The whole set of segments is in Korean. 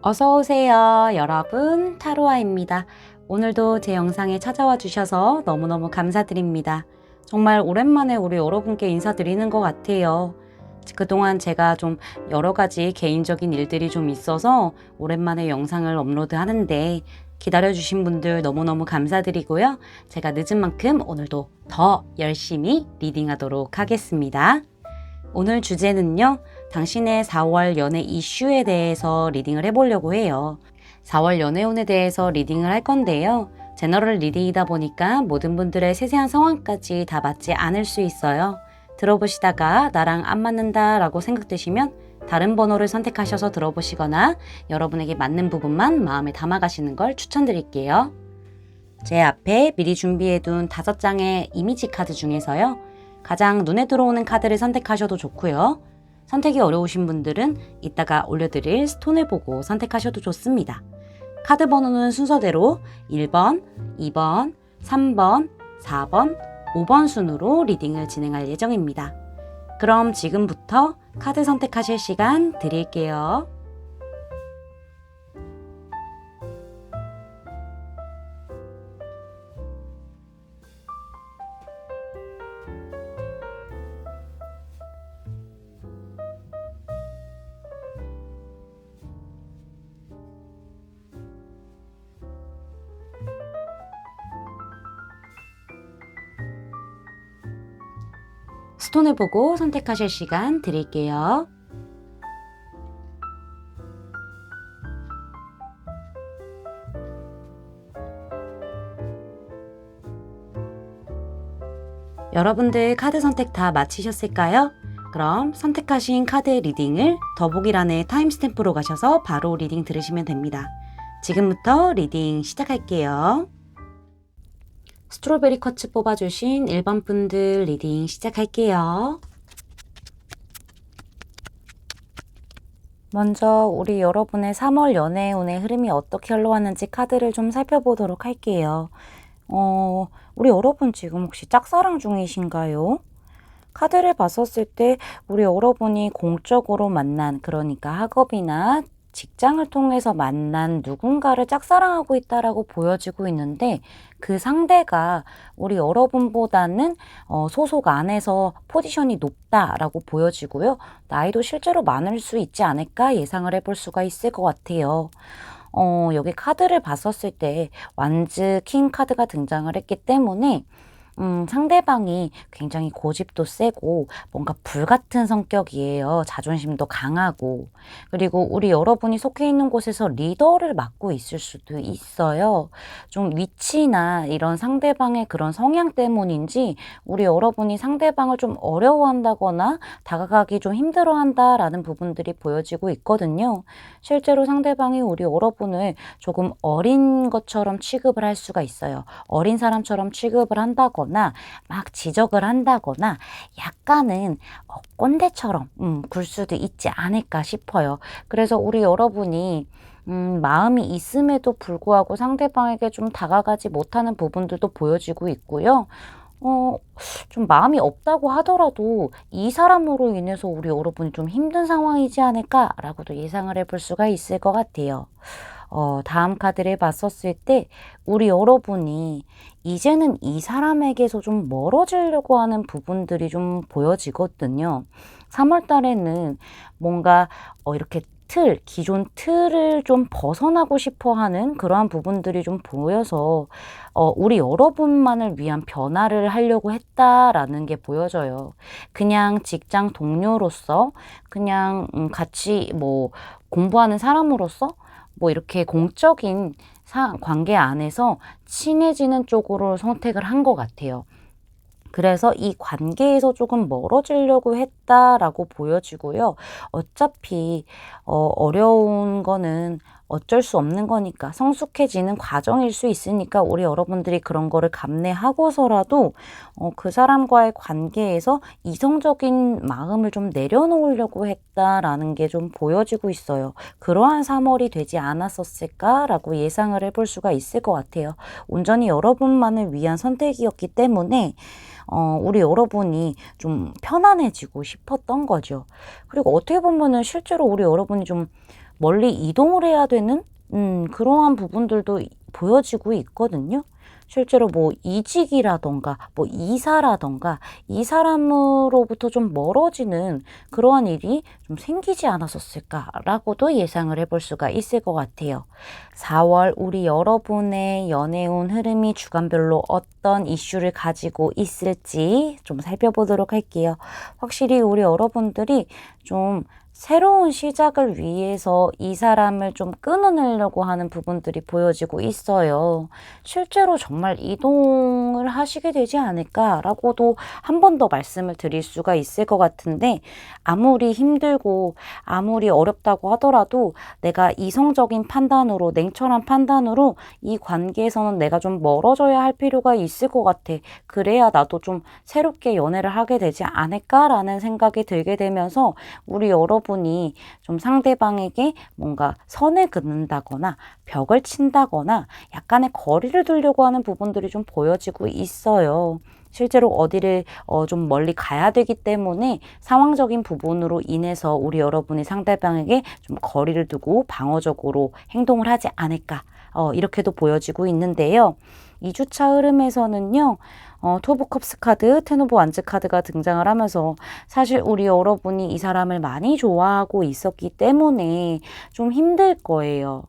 어서오세요, 여러분. 타로아입니다. 오늘도 제 영상에 찾아와 주셔서 너무너무 감사드립니다. 정말 오랜만에 우리 여러분께 인사드리는 것 같아요. 그동안 제가 좀 여러 가지 개인적인 일들이 좀 있어서 오랜만에 영상을 업로드 하는데 기다려주신 분들 너무너무 감사드리고요. 제가 늦은 만큼 오늘도 더 열심히 리딩하도록 하겠습니다. 오늘 주제는요, 당신의 4월 연애 이슈에 대해서 리딩을 해보려고 해요. 4월 연애운에 대해서 리딩을 할 건데요. 제너럴 리딩이다 보니까 모든 분들의 세세한 상황까지 다 맞지 않을 수 있어요. 들어보시다가 나랑 안 맞는다 라고 생각되시면 다른 번호를 선택하셔서 들어보시거나 여러분에게 맞는 부분만 마음에 담아가시는 걸 추천드릴게요. 제 앞에 미리 준비해둔 5장의 이미지 카드 중에서요, 가장 눈에 들어오는 카드를 선택하셔도 좋고요. 선택이 어려우신 분들은 이따가 올려드릴 스톤을 보고 선택하셔도 좋습니다. 카드 번호는 순서대로 1번, 2번, 3번, 4번, 5번 순으로 리딩을 진행할 예정입니다. 그럼 지금부터 카드 선택하실 시간 드릴게요. 스톤을 보고 선택하실 시간 드릴게요. 여러분들 카드 선택 다 마치셨을까요? 그럼 선택하신 카드의 리딩을 더보기란에 타임스탬프로 가셔서 바로 리딩 들으시면 됩니다. 지금부터 리딩 시작할게요. 스트로베리 쿼츠 뽑아주신 1번 분들 리딩 시작할게요. 먼저 우리 여러분의 3월 연애운의 흐름이 어떻게 흘러왔는지 카드를 좀 살펴보도록 할게요. 우리 여러분 지금 혹시 짝사랑 중이신가요? 카드를 봤었을 때 우리 여러분이 공적으로 만난, 그러니까 학업이나 직장을 통해서 만난 누군가를 짝사랑하고 있다라고 보여지고 있는데, 그 상대가 우리 여러분보다는 소속 안에서 포지션이 높다라고 보여지고요. 나이도 실제로 많을 수 있지 않을까 예상을 해볼 수가 있을 것 같아요. 여기 카드를 봤었을 때 완즈 킹 카드가 등장을 했기 때문에 상대방이 굉장히 고집도 세고 뭔가 불같은 성격이에요. 자존심도 강하고. 그리고 우리 여러분이 속해 있는 곳에서 리더를 맡고 있을 수도 있어요. 좀 위치나 이런 상대방의 그런 성향 때문인지 우리 여러분이 상대방을 좀 어려워한다거나 다가가기 좀 힘들어한다라는 부분들이 보여지고 있거든요. 실제로 상대방이 우리 여러분을 조금 어린 것처럼 취급을 할 수가 있어요. 어린 사람처럼 취급을 한다거나 막 지적을 한다거나 약간은 꼰대처럼 굴 수도 있지 않을까 싶어요. 그래서 우리 여러분이 마음이 있음에도 불구하고 상대방에게 좀 다가가지 못하는 부분들도 보여지고 있고요. 좀 마음이 없다고 하더라도 이 사람으로 인해서 우리 여러분이 좀 힘든 상황이지 않을까라고도 예상을 해볼 수가 있을 것 같아요. 다음 카드를 봤었을 때 우리 여러분이 이제는 이 사람에게서 좀 멀어지려고 하는 부분들이 좀 보여지거든요. 3월 달에는 뭔가 이렇게 기존 틀을 좀 벗어나고 싶어 하는 그러한 부분들이 좀 보여서 우리 여러분만을 위한 변화를 하려고 했다라는 게 보여져요. 그냥 직장 동료로서, 그냥 같이 뭐 공부하는 사람으로서 뭐 이렇게 공적인 관계 안에서 친해지는 쪽으로 선택을 한 것 같아요. 그래서 이 관계에서 조금 멀어지려고 했다라고 보여지고요. 어차피 어려운 거는 어쩔 수 없는 거니까, 성숙해지는 과정일 수 있으니까 우리 여러분들이 그런 거를 감내하고서라도 그 사람과의 관계에서 이성적인 마음을 좀 내려놓으려고 했다라는 게 좀 보여지고 있어요. 그러한 3월이 되지 않았었을까라고 예상을 해볼 수가 있을 것 같아요. 온전히 여러분만을 위한 선택이었기 때문에 우리 여러분이 좀 편안해지고 싶었던 거죠. 그리고 어떻게 보면은 실제로 우리 여러분이 좀 멀리 이동을 해야 되는 그러한 부분들도 보여지고 있거든요. 실제로 뭐 이직이라던가 뭐 이사라던가 이 사람으로부터 좀 멀어지는 그러한 일이 좀 생기지 않았었을까라고도 예상을 해볼 수가 있을 것 같아요. 4월 우리 여러분의 연애운 흐름이 주간별로 어떤 이슈를 가지고 있을지 좀 살펴보도록 할게요. 확실히 우리 여러분들이 좀 새로운 시작을 위해서 이 사람을 좀 끊어내려고 하는 부분들이 보여지고 있어요. 실제로 정말 이동을 하시게 되지 않을까라고도 한 번 더 말씀을 드릴 수가 있을 것 같은데, 아무리 힘들고 아무리 어렵다고 하더라도 내가 이성적인 판단으로, 냉철한 판단으로 이 관계에서는 내가 좀 멀어져야 할 필요가 있을 것 같아. 그래야 나도 좀 새롭게 연애를 하게 되지 않을까라는 생각이 들게 되면서 우리 여러분이 좀 상대방에게 뭔가 선을 긋는다거나 벽을 친다거나 약간의 거리를 두려고 하는 부분들이 좀 보여지고 있어요. 실제로 어디를 좀 멀리 가야 되기 때문에 상황적인 부분으로 인해서 우리 여러분이 상대방에게 좀 거리를 두고 방어적으로 행동을 하지 않을까, 이렇게도 보여지고 있는데요. 2주차 흐름에서는요, 투 오브 컵스 카드, 텐 오브 완즈 카드가 등장을 하면서 사실 우리 여러분이 이 사람을 많이 좋아하고 있었기 때문에 좀 힘들 거예요.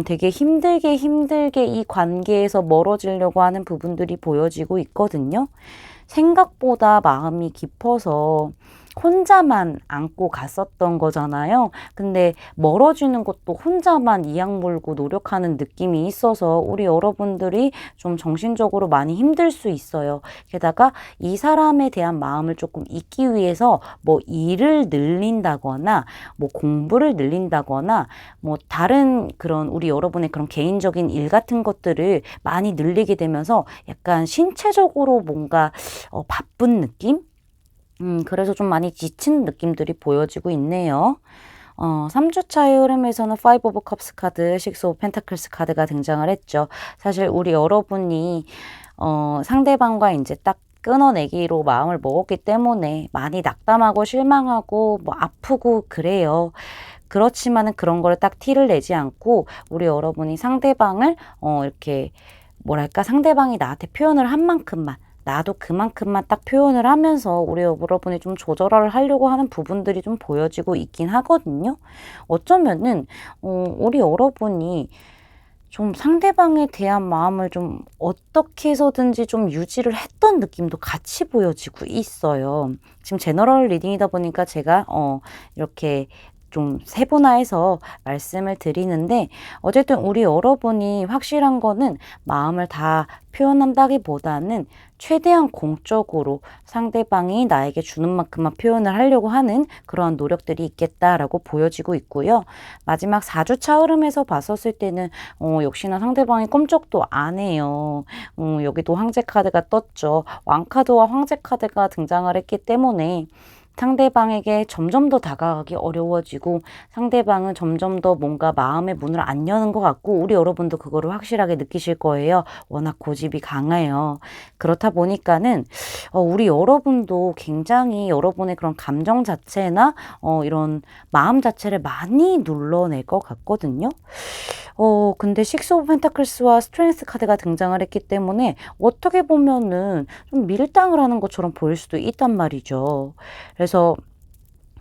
되게 힘들게 이 관계에서 멀어지려고 하는 부분들이 보여지고 있거든요. 생각보다 마음이 깊어서 혼자만 안고 갔었던 거잖아요. 근데 멀어지는 것도 혼자만 이악 물고 노력하는 느낌이 있어서 우리 여러분들이 좀 정신적으로 많이 힘들 수 있어요. 게다가 이 사람에 대한 마음을 조금 잊기 위해서 뭐 일을 늘린다거나 뭐 공부를 늘린다거나 뭐 다른 그런 우리 여러분의 그런 개인적인 일 같은 것들을 많이 늘리게 되면서 약간 신체적으로 뭔가 바쁜 느낌? 그래서 좀 많이 지친 느낌들이 보여지고 있네요. 3주차의 흐름에서는 5 오브 컵스 카드, 6 오브 펜타클스 카드가 등장을 했죠. 사실 우리 여러분이 상대방과 이제 딱 끊어내기로 마음을 먹었기 때문에 많이 낙담하고 실망하고 뭐 아프고 그래요. 그렇지만은 그런 걸 딱 티를 내지 않고 우리 여러분이 상대방을 이렇게 뭐랄까 상대방이 나한테 표현을 한 만큼만 나도 그만큼만 딱 표현을 하면서 우리 여러분이 좀 조절을 하려고 하는 부분들이 좀 보여지고 있긴 하거든요. 어쩌면은 우리 여러분이 좀 상대방에 대한 마음을 좀 어떻게 해서든지 좀 유지를 했던 느낌도 같이 보여지고 있어요. 지금 제너럴 리딩이다 보니까 제가 이렇게 좀 세분화해서 말씀을 드리는데, 어쨌든 우리 여러분이 확실한 거는 마음을 다 표현한다기보다는 최대한 공적으로 상대방이 나에게 주는 만큼만 표현을 하려고 하는 그러한 노력들이 있겠다라고 보여지고 있고요. 마지막 4주차 흐름에서 봤었을 때는 역시나 상대방이 꼼짝도 안 해요. 여기도 황제 카드가 떴죠. 왕 카드와 황제 카드가 등장을 했기 때문에 상대방에게 점점 더 다가가기 어려워지고 상대방은 점점 더 뭔가 마음의 문을 안 여는 것 같고, 우리 여러분도 그거를 확실하게 느끼실 거예요. 워낙 고집이 강해요. 그렇다 보니까는 우리 여러분도 굉장히 여러분의 그런 감정 자체나 이런 마음 자체를 많이 눌러낼 것 같거든요. 근데 6 오브 펜타클스와 스트렝스 카드가 등장을 했기 때문에 어떻게 보면은 좀 밀당을 하는 것처럼 보일 수도 있단 말이죠. 그래서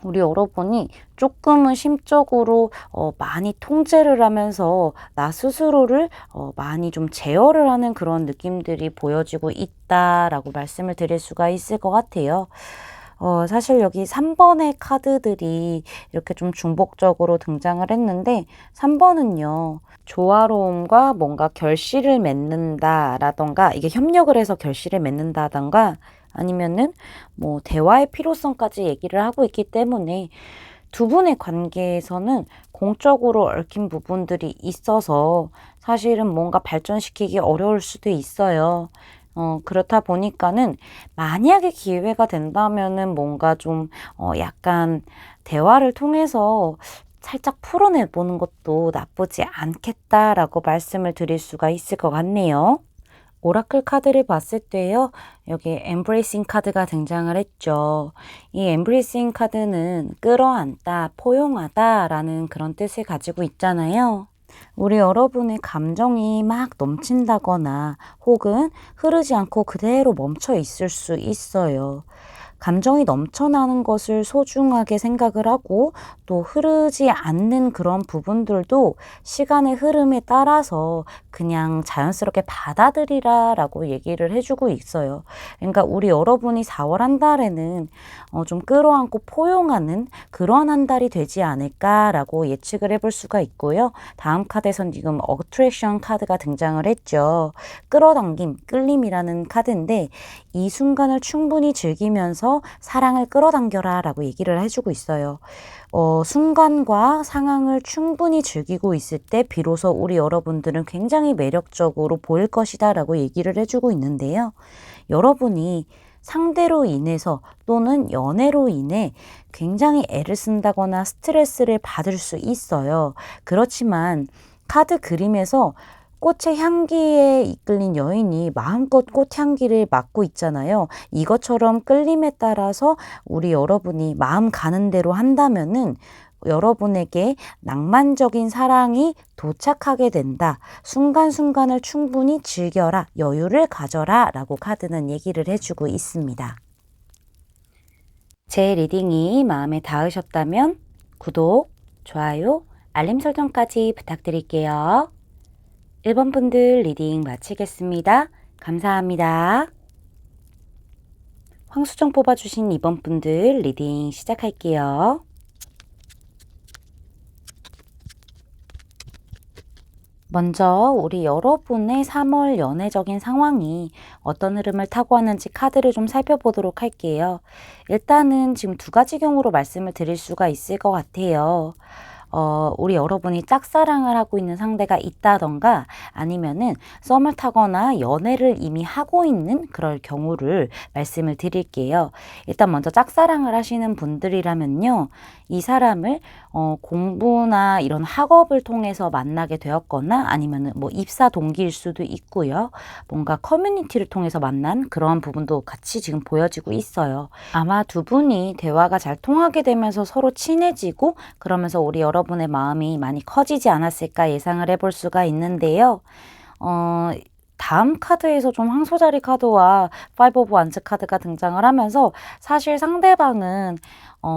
우리 여러분이 조금은 심적으로 많이 통제를 하면서 나 스스로를 많이 좀 제어를 하는 그런 느낌들이 보여지고 있다라고 말씀을 드릴 수가 있을 것 같아요. 사실 여기 3번의 카드들이 이렇게 좀 중복적으로 등장을 했는데, 3번은요, 조화로움과 뭔가 결실을 맺는다라던가, 이게 협력을 해서 결실을 맺는다던가, 아니면은 뭐 대화의 필요성까지 얘기를 하고 있기 때문에 두 분의 관계에서는 공적으로 얽힌 부분들이 있어서 사실은 뭔가 발전시키기 어려울 수도 있어요. 그렇다 보니까는 만약에 기회가 된다면은 뭔가 좀 약간 대화를 통해서 살짝 풀어내보는 것도 나쁘지 않겠다라고 말씀을 드릴 수가 있을 것 같네요. 오라클 카드를 봤을 때요, 여기 Embracing 카드가 등장을 했죠. 이 Embracing 카드는 끌어안다, 포용하다 라는 그런 뜻을 가지고 있잖아요. 우리 여러분의 감정이 막 넘친다거나 혹은 흐르지 않고 그대로 멈춰 있을 수 있어요. 감정이 넘쳐나는 것을 소중하게 생각을 하고 또 흐르지 않는 그런 부분들도 시간의 흐름에 따라서 그냥 자연스럽게 받아들이라 라고 얘기를 해주고 있어요. 그러니까 우리 여러분이 4월 한 달에는 좀 끌어안고 포용하는 그런 한 달이 되지 않을까라고 예측을 해볼 수가 있고요. 다음 카드에선 지금 어트랙션 카드가 등장을 했죠. 끌어당김, 끌림이라는 카드인데 이 순간을 충분히 즐기면서 사랑을 끌어당겨라 라고 얘기를 해주고 있어요. 순간과 상황을 충분히 즐기고 있을 때 비로소 우리 여러분들은 굉장히 매력적으로 보일 것이다 라고 얘기를 해주고 있는데요. 여러분이 상대로 인해서 또는 연애로 인해 굉장히 애를 쓴다거나 스트레스를 받을 수 있어요. 그렇지만 카드 그림에서 꽃의 향기에 이끌린 여인이 마음껏 꽃향기를 맡고 있잖아요. 이것처럼 끌림에 따라서 우리 여러분이 마음 가는 대로 한다면은 여러분에게 낭만적인 사랑이 도착하게 된다. 순간순간을 충분히 즐겨라. 여유를 가져라. 라고 카드는 얘기를 해주고 있습니다. 제 리딩이 마음에 닿으셨다면 구독, 좋아요, 알림 설정까지 부탁드릴게요. 1번 분들 리딩 마치겠습니다. 감사합니다. 황수정 뽑아주신 2번 분들 리딩 시작할게요. 먼저 우리 여러분의 3월 연애적인 상황이 어떤 흐름을 타고 왔는지 카드를 좀 살펴보도록 할게요. 일단은 지금 두 가지 경우로 말씀을 드릴 수가 있을 것 같아요. 우리 여러분이 짝사랑을 하고 있는 상대가 있다던가 아니면은 썸을 타거나 연애를 이미 하고 있는 그럴 경우를 말씀을 드릴게요. 일단 먼저 짝사랑을 하시는 분들이라면요. 이 사람을 공부나 이런 학업을 통해서 만나게 되었거나 아니면은 뭐 입사 동기일 수도 있고요. 뭔가 커뮤니티를 통해서 만난 그러한 부분도 같이 지금 보여지고 있어요. 아마 두 분이 대화가 잘 통하게 되면서 서로 친해지고 그러면서 우리 여러분의 마음이 많이 커지지 않았을까 예상을 해볼 수가 있는데요. 다음 카드에서 좀 황소자리 카드와 파이브 오브 완즈 카드가 등장을 하면서 사실 상대방은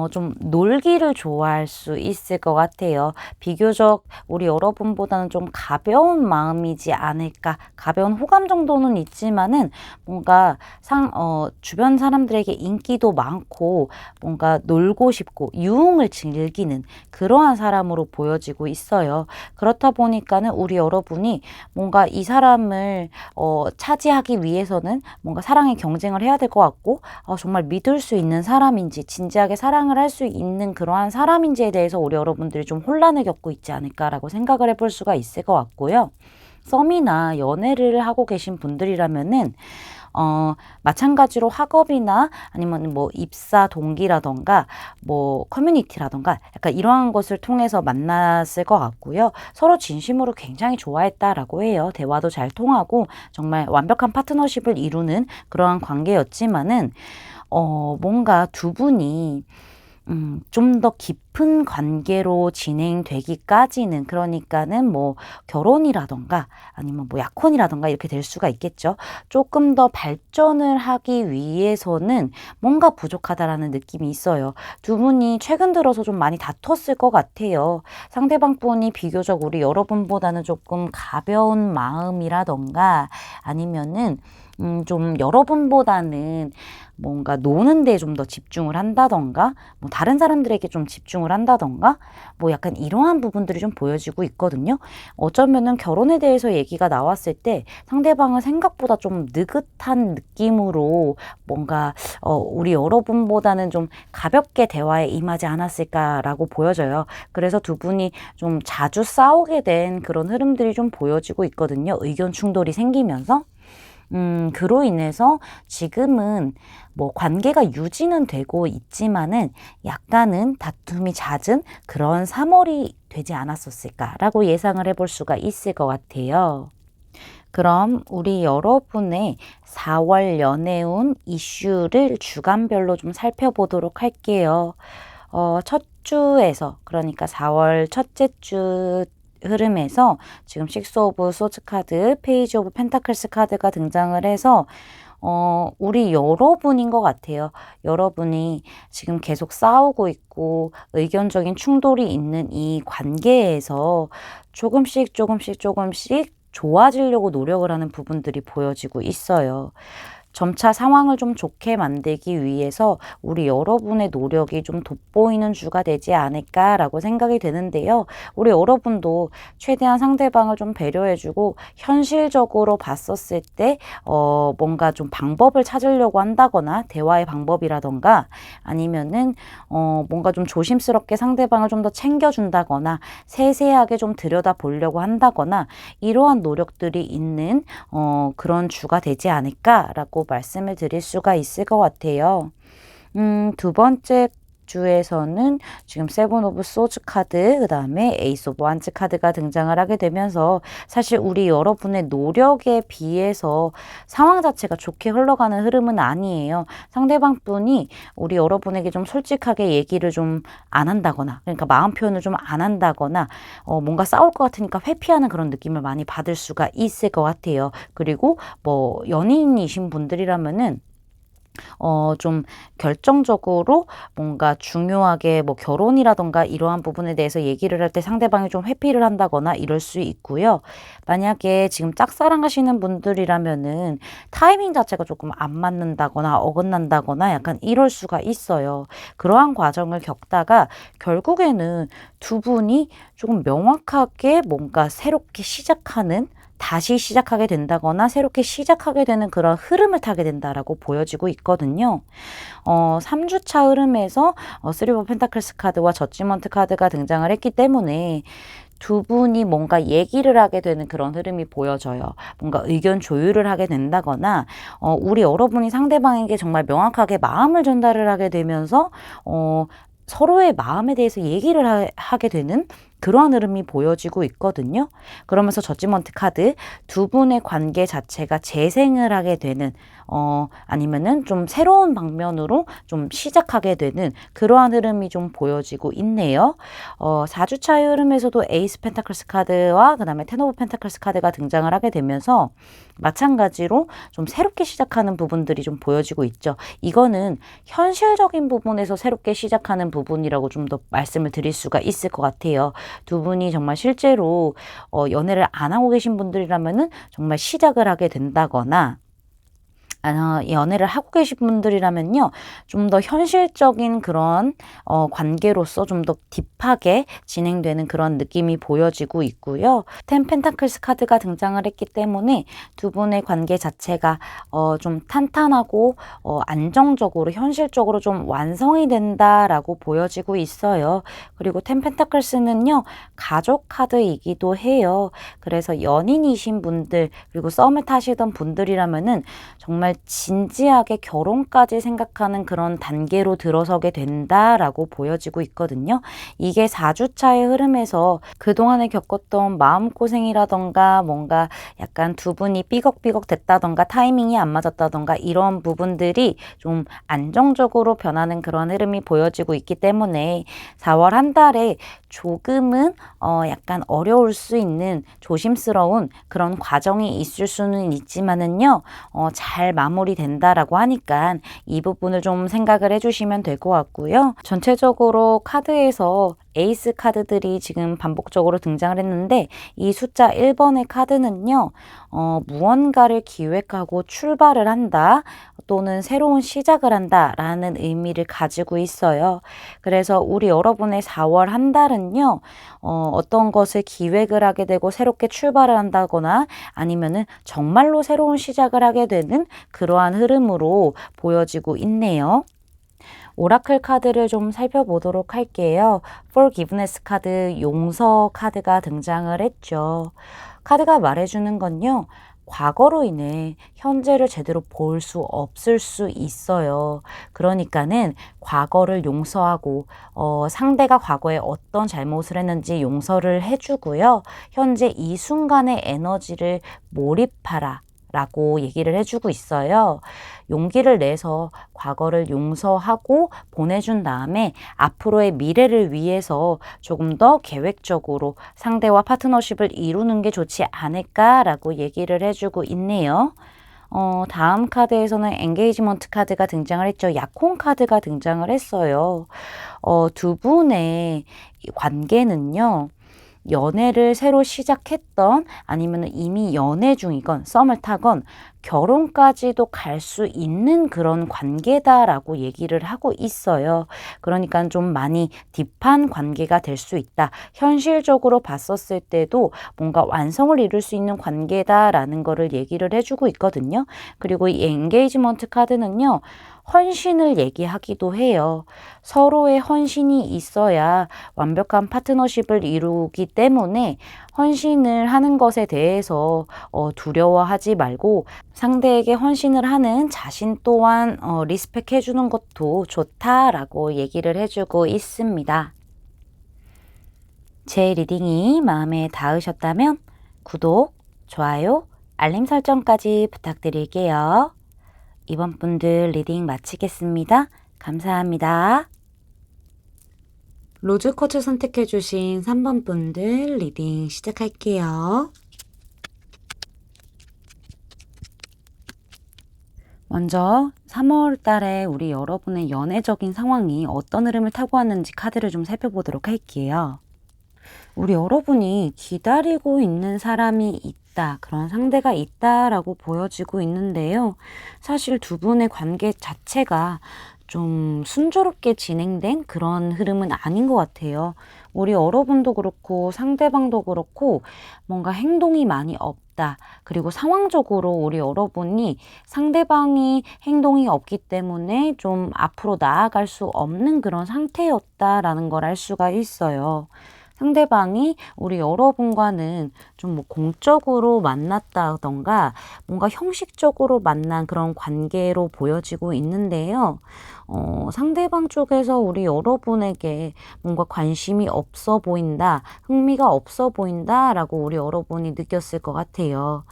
좀 놀기를 좋아할 수 있을 것 같아요. 비교적 우리 여러분보다는 좀 가벼운 마음이지 않을까. 가벼운 호감 정도는 있지만은 뭔가 주변 사람들에게 인기도 많고 뭔가 놀고 싶고 유흥을 즐기는 그러한 사람으로 보여지고 있어요. 그렇다 보니까는 우리 여러분이 뭔가 이 사람을 차지하기 위해서는 뭔가 사랑의 경쟁을 해야 될 것 같고 정말 믿을 수 있는 사람인지 진지하게 사랑을 할 수 있는 그러한 사람인지에 대해서 우리 여러분들이 좀 혼란을 겪고 있지 않을까라고 생각을 해볼 수가 있을 것 같고요. 썸이나 연애를 하고 계신 분들이라면은 마찬가지로 학업이나 아니면 뭐 입사 동기라던가 뭐 커뮤니티라던가 약간 이러한 것을 통해서 만났을 것 같고요. 서로 진심으로 굉장히 좋아했다라고 해요. 대화도 잘 통하고 정말 완벽한 파트너십을 이루는 그러한 관계였지만은 뭔가 두 분이 좀 더 깊은 관계로 진행되기까지는 그러니까는 뭐 결혼이라던가 아니면 뭐 약혼이라던가 이렇게 될 수가 있겠죠. 조금 더 발전을 하기 위해서는 뭔가 부족하다라는 느낌이 있어요. 두 분이 최근 들어서 좀 많이 다퉜을 것 같아요. 상대방 분이 비교적 우리 여러분보다는 조금 가벼운 마음이라던가 아니면은 좀 여러분보다는 뭔가 노는 데 좀 더 집중을 한다던가 뭐 다른 사람들에게 좀 집중을 한다던가 뭐 약간 이러한 부분들이 좀 보여지고 있거든요. 어쩌면은 결혼에 대해서 얘기가 나왔을 때 상대방은 생각보다 좀 느긋한 느낌으로 뭔가 우리 여러분보다는 좀 가볍게 대화에 임하지 않았을까라고 보여져요. 그래서 두 분이 좀 자주 싸우게 된 그런 흐름들이 좀 보여지고 있거든요. 의견 충돌이 생기면서. 그로 인해서 지금은 뭐 관계가 유지는 되고 있지만은 약간은 다툼이 잦은 그런 3월이 되지 않았었을까라고 예상을 해볼 수가 있을 것 같아요. 그럼 우리 여러분의 4월 연애운 이슈를 주간별로 좀 살펴보도록 할게요. 첫 주에서, 그러니까 4월 첫째 주 흐름에서 지금 식스 오브 소즈 카드, 페이지 오브 펜타클스 카드가 등장을 해서 우리 여러분인 것 같아요. 여러분이 지금 계속 싸우고 있고 의견적인 충돌이 있는 이 관계에서 조금씩 좋아지려고 노력을 하는 부분들이 보여지고 있어요. 점차 상황을 좀 좋게 만들기 위해서 우리 여러분의 노력이 좀 돋보이는 주가 되지 않을까라고 생각이 되는데요. 우리 여러분도 최대한 상대방을 좀 배려해주고 현실적으로 봤었을 때 뭔가 좀 방법을 찾으려고 한다거나 대화의 방법이라던가 아니면은 뭔가 좀 조심스럽게 상대방을 좀 더 챙겨준다거나 세세하게 좀 들여다보려고 한다거나 이러한 노력들이 있는 그런 주가 되지 않을까라고 말씀을 드릴 수가 있을 것 같아요. 두 번째 주에서는 지금 세븐 오브 소즈 카드, 그 다음에 에이스 오브 완즈 카드가 등장을 하게 되면서 사실 우리 여러분의 노력에 비해서 상황 자체가 좋게 흘러가는 흐름은 아니에요. 상대방 분이 우리 여러분에게 좀 솔직하게 얘기를 좀 안 한다거나, 그러니까 마음 표현을 좀 안 한다거나, 뭔가 싸울 것 같으니까 회피하는 그런 느낌을 많이 받을 수가 있을 것 같아요. 그리고 뭐 연인이신 분들이라면은 좀 결정적으로 뭔가 중요하게 뭐 결혼이라던가 이러한 부분에 대해서 얘기를 할 때 상대방이 좀 회피를 한다거나 이럴 수 있고요. 만약에 지금 짝사랑하시는 분들이라면은 타이밍 자체가 조금 안 맞는다거나 어긋난다거나 약간 이럴 수가 있어요. 그러한 과정을 겪다가 결국에는 두 분이 조금 명확하게 뭔가 새롭게 다시 시작하게 된다거나 새롭게 시작하게 되는 그런 흐름을 타게 된다라고 보여지고 있거든요. 3주차 흐름에서 쓰리 오브 펜타클스 카드와 저지먼트 카드가 등장을 했기 때문에 두 분이 뭔가 얘기를 하게 되는 그런 흐름이 보여져요. 뭔가 의견 조율을 하게 된다거나 우리 여러분이 상대방에게 정말 명확하게 마음을 전달을 하게 되면서 서로의 마음에 대해서 얘기를 하게 되는 그러한 흐름이 보여지고 있거든요. 그러면서 저지먼트 카드 두 분의 관계 자체가 재생을 하게 되는 아니면은 좀 새로운 방면으로 좀 시작하게 되는 그러한 흐름이 좀 보여지고 있네요. 4주차의 흐름에서도 에이스 펜타클스 카드와 그 다음에 텐 오브 펜타클스 카드가 등장을 하게 되면서 마찬가지로 좀 새롭게 시작하는 부분들이 좀 보여지고 있죠. 이거는 현실적인 부분에서 새롭게 시작하는 부분이라고 좀 더 말씀을 드릴 수가 있을 것 같아요. 두 분이 정말 실제로 연애를 안 하고 계신 분들이라면은 정말 시작을 하게 된다거나 연애를 하고 계신 분들이라면요. 좀 더 현실적인 그런 관계로서 좀 더 딥하게 진행되는 그런 느낌이 보여지고 있고요. 텐 펜타클스 카드가 등장을 했기 때문에 두 분의 관계 자체가 좀 탄탄하고 안정적으로 현실적으로 좀 완성이 된다라고 보여지고 있어요. 그리고 텐 펜타클스는요. 가족 카드이기도 해요. 그래서 연인이신 분들 그리고 썸을 타시던 분들이라면은 정말 진지하게 결혼까지 생각하는 그런 단계로 들어서게 된다라고 보여지고 있거든요. 이게 4주차의 흐름에서 그동안에 겪었던 마음고생이라던가 뭔가 약간 두 분이 삐걱삐걱 됐다던가 타이밍이 안 맞았다던가 이런 부분들이 좀 안정적으로 변하는 그런 흐름이 보여지고 있기 때문에 4월 한 달에 조금은 약간 어려울 수 있는 조심스러운 그런 과정이 있을 수는 있지만은요. 잘 마무리된다라고 하니까 이 부분을 좀 생각을 해주시면 될 것 같고요. 전체적으로 카드에서 에이스 카드들이 지금 반복적으로 등장을 했는데 이 숫자 1번의 카드는요. 무언가를 기획하고 출발을 한다 또는 새로운 시작을 한다라는 의미를 가지고 있어요. 그래서 우리 여러분의 4월 한 달은요. 어떤 것을 기획을 하게 되고 새롭게 출발을 한다거나 아니면은 정말로 새로운 시작을 하게 되는 그러한 흐름으로 보여지고 있네요. 오라클 카드를 좀 살펴보도록 할게요. Forgiveness 카드, 용서 카드가 등장을 했죠. 카드가 말해주는 건요. 과거로 인해 현재를 제대로 볼 수 없을 수 있어요. 그러니까는 과거를 용서하고 상대가 과거에 어떤 잘못을 했는지 용서를 해주고요. 현재 이 순간의 에너지를 몰입하라. 라고 얘기를 해주고 있어요. 용기를 내서 과거를 용서하고 보내준 다음에 앞으로의 미래를 위해서 조금 더 계획적으로 상대와 파트너십을 이루는 게 좋지 않을까라고 얘기를 해주고 있네요. 다음 카드에서는 엔게이지먼트 카드가 등장을 했죠. 약혼 카드가 등장을 했어요. 두 분의 관계는요. 연애를 새로 시작했던 아니면 이미 연애 중이건 썸을 타건 결혼까지도 갈 수 있는 그런 관계다라고 얘기를 하고 있어요. 그러니까 좀 많이 딥한 관계가 될 수 있다. 현실적으로 봤었을 때도 뭔가 완성을 이룰 수 있는 관계다라는 거를 얘기를 해주고 있거든요. 그리고 이 엔게이지먼트 카드는요. 헌신을 얘기하기도 해요. 서로의 헌신이 있어야 완벽한 파트너십을 이루기 때문에 헌신을 하는 것에 대해서 두려워하지 말고 상대에게 헌신을 하는 자신 또한 리스펙해 주는 것도 좋다라고 얘기를 해주고 있습니다. 제 리딩이 마음에 닿으셨다면 구독, 좋아요, 알림 설정까지 부탁드릴게요. 이번 분들 리딩 마치겠습니다. 감사합니다. 로즈 쿼츠 선택해주신 3번 분들 리딩 시작할게요. 먼저 3월 달에 우리 여러분의 연애적인 상황이 어떤 흐름을 타고 왔는지 카드를 좀 살펴보도록 할게요. 우리 여러분이 기다리고 있는 사람이 있다, 그런 상대가 있다라고 보여지고 있는데요. 사실 두 분의 관계 자체가 좀 순조롭게 진행된 그런 흐름은 아닌 것 같아요. 우리 여러분도 그렇고 상대방도 그렇고 뭔가 행동이 많이 없다. 그리고 상황적으로 우리 여러분이 상대방이 행동이 없기 때문에 좀 앞으로 나아갈 수 없는 그런 상태였다라는 걸 알 수가 있어요. 상대방이 우리 여러분과는 좀 뭐 공적으로 만났다던가 뭔가 형식적으로 만난 그런 관계로 보여지고 있는데요. 상대방 쪽에서 우리 여러분에게 뭔가 관심이 없어 보인다, 흥미가 없어 보인다라고 우리 여러분이 느꼈을 것 같아요.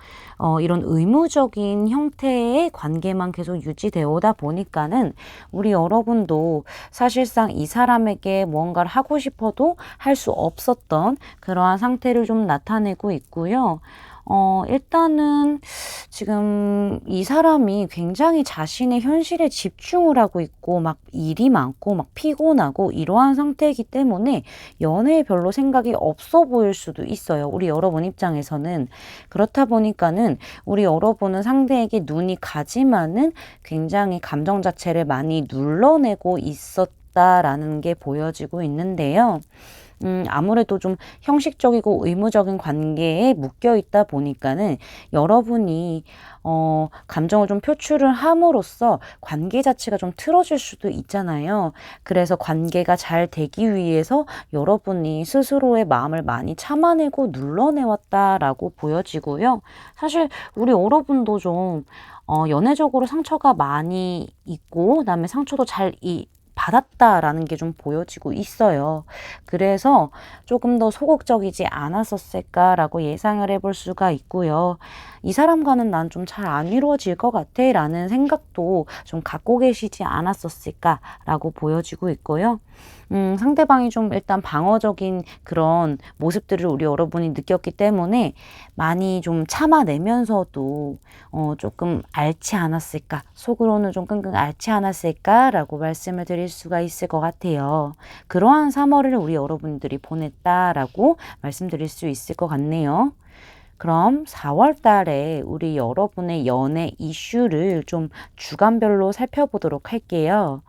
이런 의무적인 형태의 관계만 계속 유지되어 오다 보니까는 우리 여러분도 사실상 이 사람에게 무언가를 하고 싶어도 할 수 없었던 그러한 상태를 좀 나타내고 있고요. 일단은 지금 이 사람이 굉장히 자신의 현실에 집중을 하고 있고 막 일이 많고 막 피곤하고 이러한 상태이기 때문에 연애에 별로 생각이 없어 보일 수도 있어요. 우리 여러분 입장에서는. 그렇다 보니까는 우리 여러분은 상대에게 눈이 가지만은 굉장히 감정 자체를 많이 눌러내고 있었다라는 게 보여지고 있는데요. 아무래도 좀 형식적이고 의무적인 관계에 묶여 있다 보니까는 여러분이 감정을 좀 표출을 함으로써 관계 자체가 좀 틀어질 수도 있잖아요. 그래서 관계가 잘 되기 위해서 여러분이 스스로의 마음을 많이 참아내고 눌러내왔다라고 보여지고요. 사실 우리 여러분도 좀 연애적으로 상처가 많이 있고 그다음에 상처도 잘 받았다라는 게 좀 보여지고 있어요. 그래서 조금 더 소극적이지 않았었을까라고 예상을 해볼 수가 있고요. 이 사람과는 난 좀 잘 안 이루어질 것 같아 라는 생각도 좀 갖고 계시지 않았었을까라고 보여지고 있고요. 상대방이 좀 일단 방어적인 그런 모습들을 우리 여러분이 느꼈기 때문에 많이 좀 참아내면서도 조금 앓지 않았을까, 속으로는 좀 끙끙 앓지 않았을까라고 말씀을 드릴 수가 있을 것 같아요. 그러한 3월을 우리 여러분들이 보냈다라고 말씀드릴 수 있을 것 같네요. 그럼 4월 달에 우리 여러분의 연애 이슈를 좀 주간별로 살펴보도록 할게요.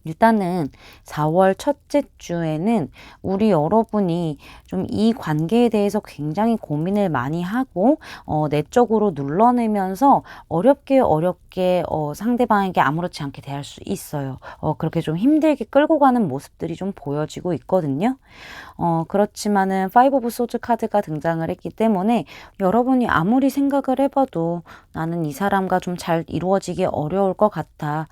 일단은 4월 첫째 주에는 우리 여러분이 좀 이 관계에 대해서 굉장히 고민을 많이 하고 내적으로 눌러내면서 어렵게 상대방에게 아무렇지 않게 대할 수 있어요. 그렇게 좀 힘들게 끌고 가는 모습들이 좀 보여지고 있거든요. 그렇지만은 파이브 오브 소즈 카드가 등장을 했기 때문에 여러분이 아무리 생각을 해봐도 나는 이 사람과 좀 잘 이루어지기 어려울 것 같아.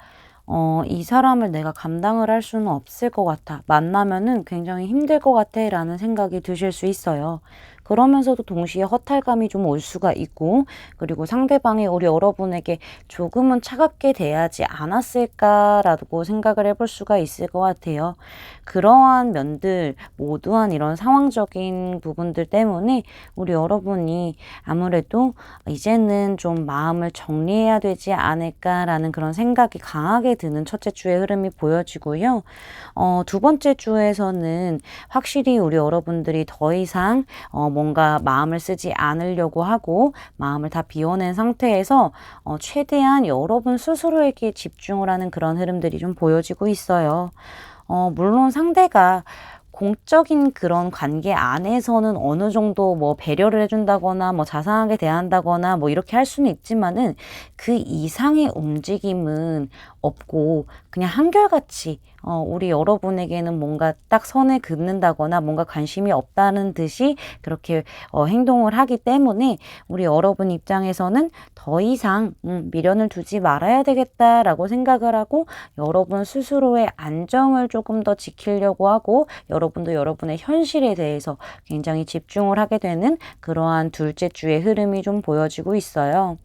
이 사람을 내가 감당을 할 수는 없을 것 같아. 만나면은 굉장히 힘들 것 같아. 라는 생각이 드실 수 있어요. 그러면서도 동시에 허탈감이 좀 올 수가 있고, 그리고 상대방이 우리 여러분에게 조금은 차갑게 대하지 않았을까라고 생각을 해볼 수가 있을 것 같아요. 그러한 면들, 모두한 이런 상황적인 부분들 때문에 우리 여러분이 아무래도 이제는 좀 마음을 정리해야 되지 않을까라는 그런 생각이 강하게 드는 첫째 주의 흐름이 보여지고요. 두 번째 주에서는 확실히 우리 여러분들이 더 이상 뭔가 마음을 쓰지 않으려고 하고 마음을 다 비워낸 상태에서 최대한 여러분 스스로에게 집중을 하는 그런 흐름들이 좀 보여지고 있어요. 물론 상대가 공적인 그런 관계 안에서는 어느 정도 뭐 배려를 해준다거나 뭐 자상하게 대한다거나 뭐 이렇게 할 수는 있지만은 그 이상의 움직임은 없고 그냥 한결같이 우리 여러분에게는 뭔가 딱 선을 긋는다거나 뭔가 관심이 없다는 듯이 그렇게 행동을 하기 때문에 우리 여러분 입장에서는 더 이상 미련을 두지 말아야 되겠다라고 생각을 하고 여러분 스스로의 안정을 조금 더 지키려고 하고 여러분도 여러분의 현실에 대해서 굉장히 집중을 하게 되는 그러한 둘째 주의 흐름이 좀 보여지고 있어요.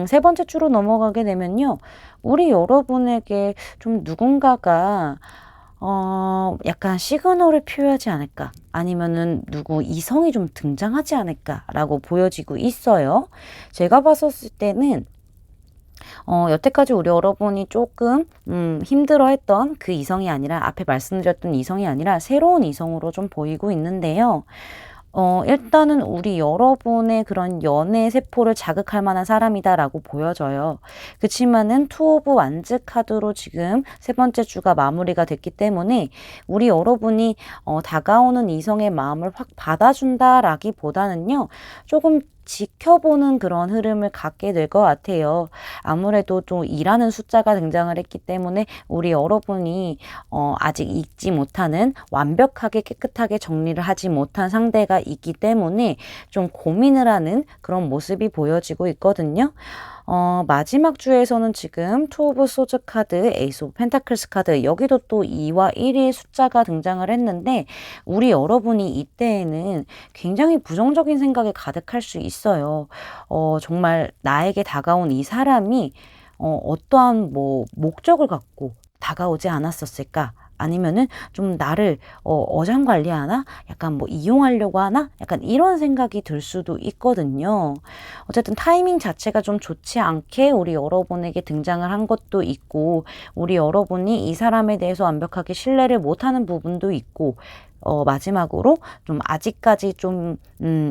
세 번째 주로 넘어가게 되면요. 우리 여러분에게 좀 누군가가 약간 시그널을 표하지 않을까? 아니면은 누구 이성이 좀 등장하지 않을까라고 보여지고 있어요. 제가 봤었을 때는 여태까지 우리 여러분이 조금 힘들어했던 그 이성이 아니라 앞에 말씀드렸던 이성이 아니라 새로운 이성으로 좀 보이고 있는데요. 일단은 우리 여러분의 그런 연애 세포를 자극할 만한 사람이다라고 보여져요. 그치만은 투 오브 완즈 카드로 지금 세 번째 주가 마무리가 됐기 때문에 우리 여러분이 다가오는 이성의 마음을 확 받아준다라기보다는요. 조금 지켜보는 그런 흐름을 갖게 될 것 같아요. 아무래도 좀 일하는 숫자가 등장을 했기 때문에 우리 여러분이 아직 잊지 못하는 완벽하게 깨끗하게 정리를 하지 못한 상대가 있기 때문에 좀 고민을 하는 그런 모습이 보여지고 있거든요. 마지막 주에서는 지금 투 오브 소즈 카드, 에이스 오브 펜타클스 카드 여기도 또 2와 1의 숫자가 등장을 했는데 우리 여러분이 이때에는 굉장히 부정적인 생각에 가득할 수 있어요. 정말 나에게 다가온 이 사람이 어떠한 뭐 목적을 갖고 다가오지 않았었을까? 아니면은 좀 나를 어장관리하나? 약간 뭐 이용하려고 하나? 약간 이런 생각이 들 수도 있거든요. 어쨌든 타이밍 자체가 좀 좋지 않게 우리 여러분에게 등장을 한 것도 있고 우리 여러분이 이 사람에 대해서 완벽하게 신뢰를 못하는 부분도 있고 마지막으로 좀 아직까지 좀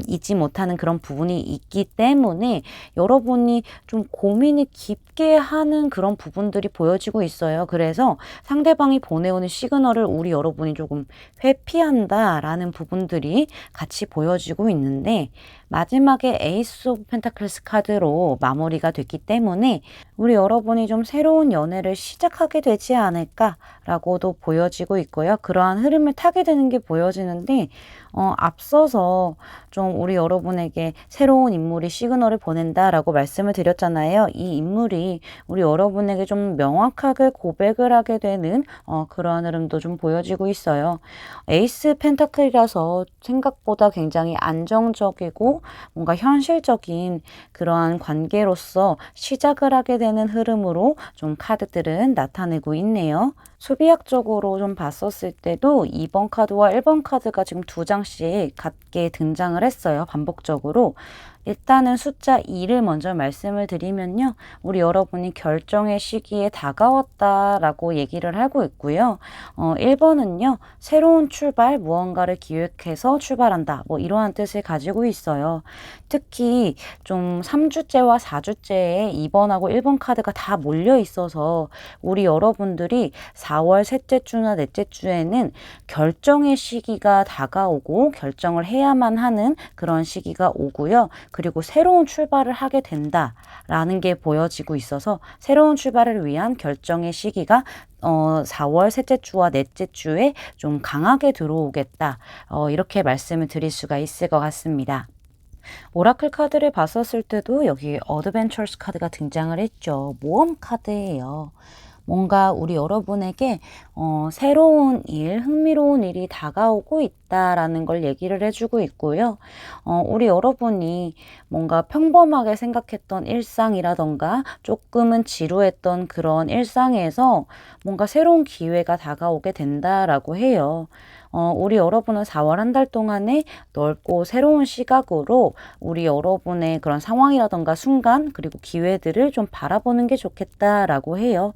잊지 못하는 그런 부분이 있기 때문에 여러분이 좀 고민을 깊게 하는 그런 부분들이 보여지고 있어요. 그래서 상대방이 보내오는 시그널을 우리 여러분이 조금 회피한다라는 부분들이 같이 보여지고 있는데 마지막에 에이스 오브 펜타클스 카드로 마무리가 됐기 때문에 우리 여러분이 좀 새로운 연애를 시작하게 되지 않을까라고도 보여지고 있고요. 그러한 흐름을 타게 되는 게 보여지는데 앞서서 좀 우리 여러분에게 새로운 인물이 시그널을 보낸다라고 말씀을 드렸잖아요. 이 인물이 우리 여러분에게 좀 명확하게 고백을 하게 되는 그러한 흐름도 좀 보여지고 있어요. 에이스 펜타클이라서 생각보다 굉장히 안정적이고 뭔가 현실적인 그러한 관계로서 시작을 하게 되는 흐름으로 좀 카드들은 나타내고 있네요. 수비학적으로 좀 봤었을 때도 2번 카드와 1번 카드가 지금 두 장씩 같게 등장을 했어요. 반복적으로. 일단은 숫자 2를 먼저 말씀을 드리면요. 우리 여러분이 결정의 시기에 다가왔다라고 얘기를 하고 있고요. 1번은요. 새로운 출발, 무언가를 기획해서 출발한다. 뭐 이러한 뜻을 가지고 있어요. 특히 좀 3주째와 4주째에 2번하고 1번 카드가 다 몰려 있어서 우리 여러분들이 4월 셋째 주나 넷째 주에는 결정의 시기가 다가오고 결정을 해야만 하는 그런 시기가 오고요. 그리고 새로운 출발을 하게 된다라는 게 보여지고 있어서 새로운 출발을 위한 결정의 시기가 4월 셋째 주와 넷째 주에 좀 강하게 들어오겠다. 이렇게 말씀을 드릴 수가 있을 것 같습니다. 오라클 카드를 봤었을 때도 여기 어드벤처스 카드가 등장을 했죠. 모험 카드예요. 뭔가 우리 여러분에게 새로운 일, 흥미로운 일이 다가오고 있다라는 걸 얘기를 해주고 있고요. 우리 여러분이 뭔가 평범하게 생각했던 일상이라던가 조금은 지루했던 그런 일상에서 뭔가 새로운 기회가 다가오게 된다라고 해요. 우리 여러분은 4월 한 달 동안에 넓고 새로운 시각으로 우리 여러분의 그런 상황이라던가 순간 그리고 기회들을 좀 바라보는 게 좋겠다라고 해요.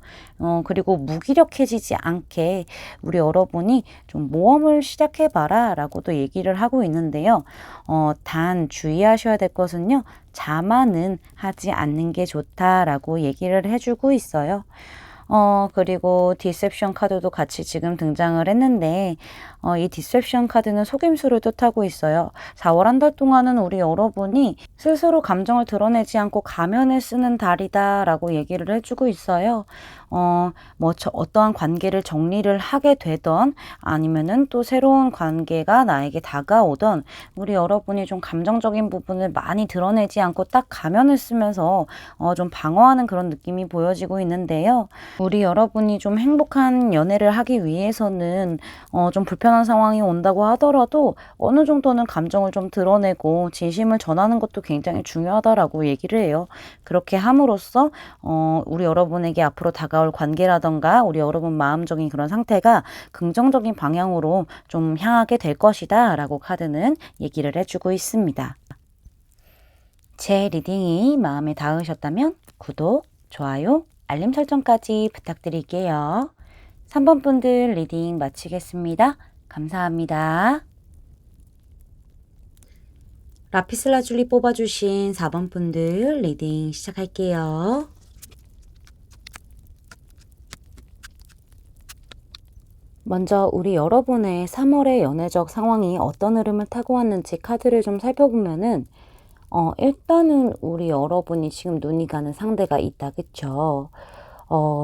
그리고 무기력해지지 않게 우리 여러분이 좀 모험을 시작해봐라 라고도 얘기를 하고 있는데요. 단 주의하셔야 될 것은요. 자만은 하지 않는 게 좋다라고 얘기를 해주고 있어요. 그리고 디셉션 카드도 같이 지금 등장을 했는데, 이 디셉션 카드는 속임수를 뜻하고 있어요. 4월 한 달 동안은 우리 여러분이 스스로 감정을 드러내지 않고 가면을 쓰는 달이다라고 얘기를 해주고 있어요. 어떠한 관계를 정리를 하게 되던 아니면은 또 새로운 관계가 나에게 다가오던 우리 여러분이 좀 감정적인 부분을 많이 드러내지 않고 딱 가면을 쓰면서 좀 방어하는 그런 느낌이 보여지고 있는데요. 우리 여러분이 좀 행복한 연애를 하기 위해서는 좀 불편한 상황이 온다고 하더라도 어느 정도는 감정을 좀 드러내고 진심을 전하는 것도 굉장히 중요하다라고 얘기를 해요. 그렇게 함으로써 우리 여러분에게 앞으로 다가올 관계라던가 우리 여러분 마음적인 그런 상태가 긍정적인 방향으로 좀 향하게 될 것이다 라고 카드는 얘기를 해주고 있습니다. 제 리딩이 마음에 닿으셨다면 구독, 좋아요, 알림 설정까지 부탁드릴게요. 3번 분들 리딩 마치겠습니다. 감사합니다. 라피슬라줄리 뽑아주신 4번 분들 리딩 시작할게요. 먼저 우리 여러분의 3월의 연애적 상황이 어떤 흐름을 타고 왔는지 카드를 좀 살펴보면은 일단은 우리 여러분이 지금 눈이 가는 상대가 있다, 그쵸?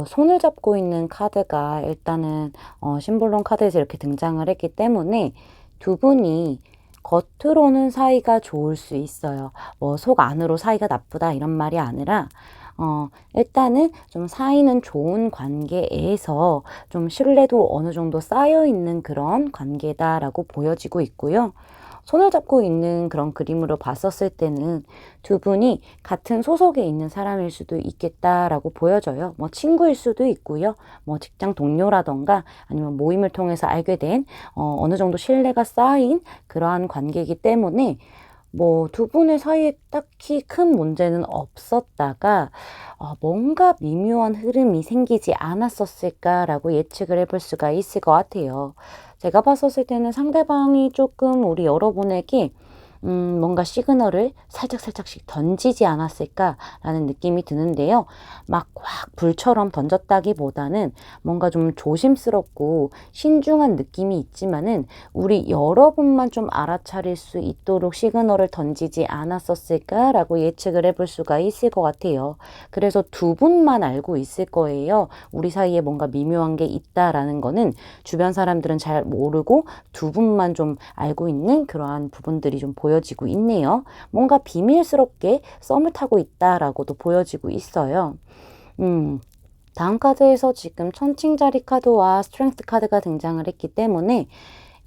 손을 잡고 있는 카드가 일단은 심볼론 카드에서 이렇게 등장을 했기 때문에 두 분이 겉으로는 사이가 좋을 수 있어요. 뭐 속 안으로 사이가 나쁘다 이런 말이 아니라 일단은 좀 사이는 좋은 관계에서 좀 신뢰도 어느 정도 쌓여 있는 그런 관계다라고 보여지고 있고요. 손을 잡고 있는 그런 그림으로 봤었을 때는 두 분이 같은 소속에 있는 사람일 수도 있겠다라고 보여져요. 뭐 친구일 수도 있고요. 뭐 직장 동료라던가 아니면 모임을 통해서 알게 된 어느 정도 신뢰가 쌓인 그러한 관계이기 때문에 뭐 두 분의 사이에 딱히 큰 문제는 없었다가 뭔가 미묘한 흐름이 생기지 않았었을까라고 예측을 해볼 수가 있을 것 같아요. 제가 봤었을 때는 상대방이 조금 우리 여러분에게 뭔가 시그널을 살짝씩 던지지 않았을까라는 느낌이 드는데요. 막 확 불처럼 던졌다기보다는 뭔가 좀 조심스럽고 신중한 느낌이 있지만은 우리 여러분만 좀 알아차릴 수 있도록 시그널을 던지지 않았었을까라고 예측을 해볼 수가 있을 것 같아요. 그래서 두 분만 알고 있을 거예요. 우리 사이에 뭔가 미묘한 게 있다라는 거는 주변 사람들은 잘 모르고 두 분만 좀 알고 있는 그러한 부분들이 좀 보여지고 있네요. 뭔가 비밀스럽게 썸을 타고 있다라고도 보여지고 있어요. 다음 카드에서 지금 천칭자리 카드와 스트렝스 카드가 등장을 했기 때문에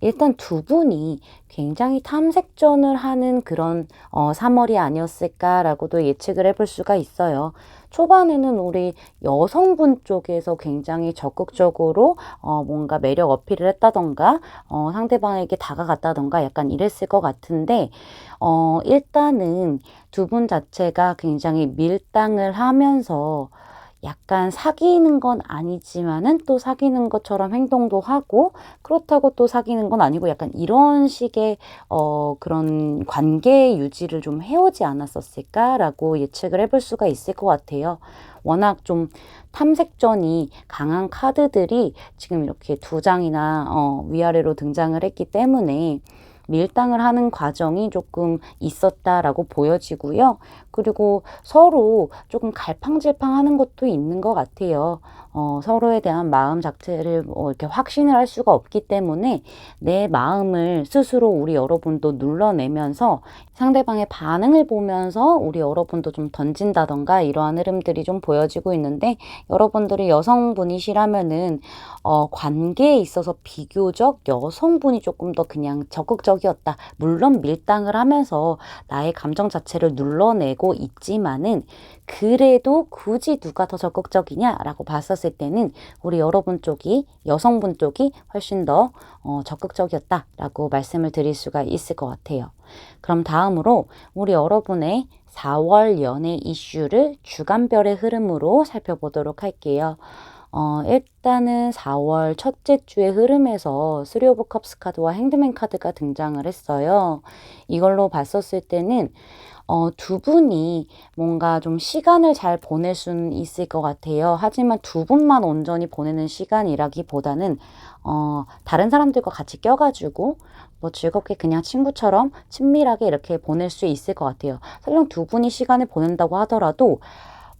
일단 두 분이 굉장히 탐색전을 하는 그런 3월이 아니었을까라고도 예측을 해볼 수가 있어요. 초반에는 우리 여성분 쪽에서 굉장히 적극적으로 뭔가 매력 어필을 했다던가 상대방에게 다가갔다던가 약간 이랬을 것 같은데 일단은 두 분 자체가 굉장히 밀당을 하면서 약간 사귀는 건 아니지만은 또 사귀는 것처럼 행동도 하고 그렇다고 또 사귀는 건 아니고 약간 이런 식의 그런 관계 유지를 좀 해오지 않았었을까라고 예측을 해볼 수가 있을 것 같아요. 워낙 좀 탐색전이 강한 카드들이 지금 이렇게 두 장이나 위아래로 등장을 했기 때문에 밀당을 하는 과정이 조금 있었다라고 보여지고요. 그리고 서로 조금 갈팡질팡하는 것도 있는 것 같아요. 서로에 대한 마음 자체를 이렇게 확신을 할 수가 없기 때문에 내 마음을 스스로 우리 여러분도 눌러내면서 상대방의 반응을 보면서 우리 여러분도 좀 던진다던가 이러한 흐름들이 좀 보여지고 있는데 여러분들이 여성분이시라면은 관계에 있어서 비교적 여성분이 조금 더 그냥 적극적이었다. 물론 밀당을 하면서 나의 감정 자체를 눌러내고 있지만은 그래도 굳이 누가 더 적극적이냐라고 봤었을 때는 우리 여러분 쪽이 여성분 쪽이 훨씬 더 적극적이었다라고 말씀을 드릴 수가 있을 것 같아요. 그럼 다음으로 우리 여러분의 4월 연애 이슈를 주간별의 흐름으로 살펴보도록 할게요. 일단은 4월 첫째 주의 흐름에서 3 오브 컵스 카드와 핸드맨 카드가 등장을 했어요. 이걸로 봤었을 때는 두 분이 뭔가 좀 시간을 잘 보낼 수는 있을 것 같아요. 하지만 두 분만 온전히 보내는 시간이라기보다는 다른 사람들과 같이 껴가지고 뭐 즐겁게 그냥 친구처럼 친밀하게 이렇게 보낼 수 있을 것 같아요. 설령 두 분이 시간을 보낸다고 하더라도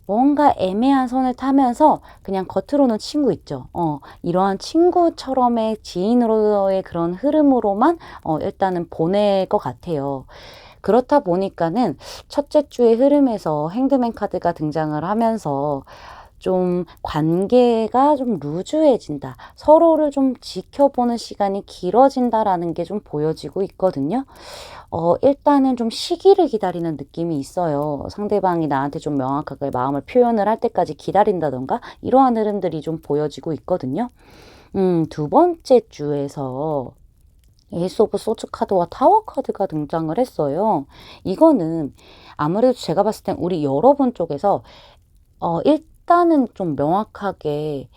뭔가 애매한 선을 타면서 그냥 겉으로는 친구 있죠. 이러한 친구처럼의 지인으로의 그런 흐름으로만 일단은 보낼 것 같아요. 그렇다 보니까는 첫째 주의 흐름에서 핸드맨 카드가 등장을 하면서 좀 관계가 좀 루즈해진다. 서로를 좀 지켜보는 시간이 길어진다라는 게 좀 보여지고 있거든요. 일단은 좀 시기를 기다리는 느낌이 있어요. 상대방이 나한테 좀 명확하게 마음을 표현을 할 때까지 기다린다던가 이러한 흐름들이 좀 보여지고 있거든요. 두 번째 주에서 에이스 오브 소츠 카드와 타워 카드가 등장을 했어요. 이거는 아무래도 제가 봤을 땐 우리 여러분 쪽에서 일단은 좀 명확하게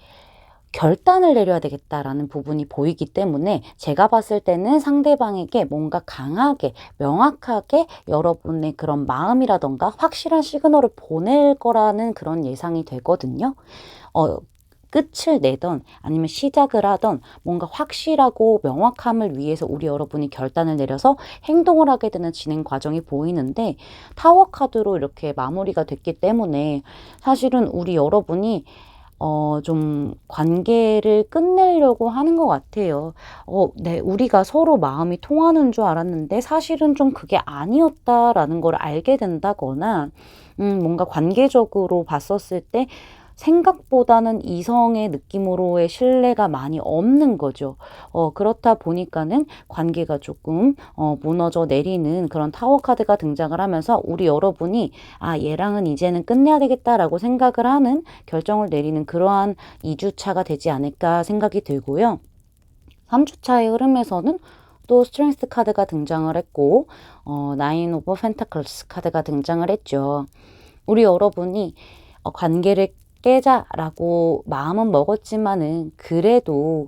결단을 내려야 되겠다라는 부분이 보이기 때문에 제가 봤을 때는 상대방에게 뭔가 강하게 명확하게 여러분의 그런 마음이라던가 확실한 시그널을 보낼 거라는 그런 예상이 되거든요. 끝을 내던 아니면 시작을 하던 뭔가 확실하고 명확함을 위해서 우리 여러분이 결단을 내려서 행동을 하게 되는 진행 과정이 보이는데 타워 카드로 이렇게 마무리가 됐기 때문에 사실은 우리 여러분이 좀 관계를 끝내려고 하는 것 같아요. 네, 우리가 서로 마음이 통하는 줄 알았는데 사실은 좀 그게 아니었다라는 걸 알게 된다거나, 뭔가 관계적으로 봤었을 때 생각보다는 이성의 느낌으로의 신뢰가 많이 없는 거죠. 그렇다 보니까는 관계가 조금 무너져 내리는 그런 타워 카드가 등장을 하면서 우리 여러분이 얘랑은 이제는 끝내야 되겠다라고 생각을 하는 결정을 내리는 그러한 2주차가 되지 않을까 생각이 들고요. 3주차의 흐름에서는 또 스트렝스 카드가 등장을 했고 나인 오브 펜타클스 카드가 등장을 했죠. 우리 여러분이 관계를 깨자라고 마음은 먹었지만은 그래도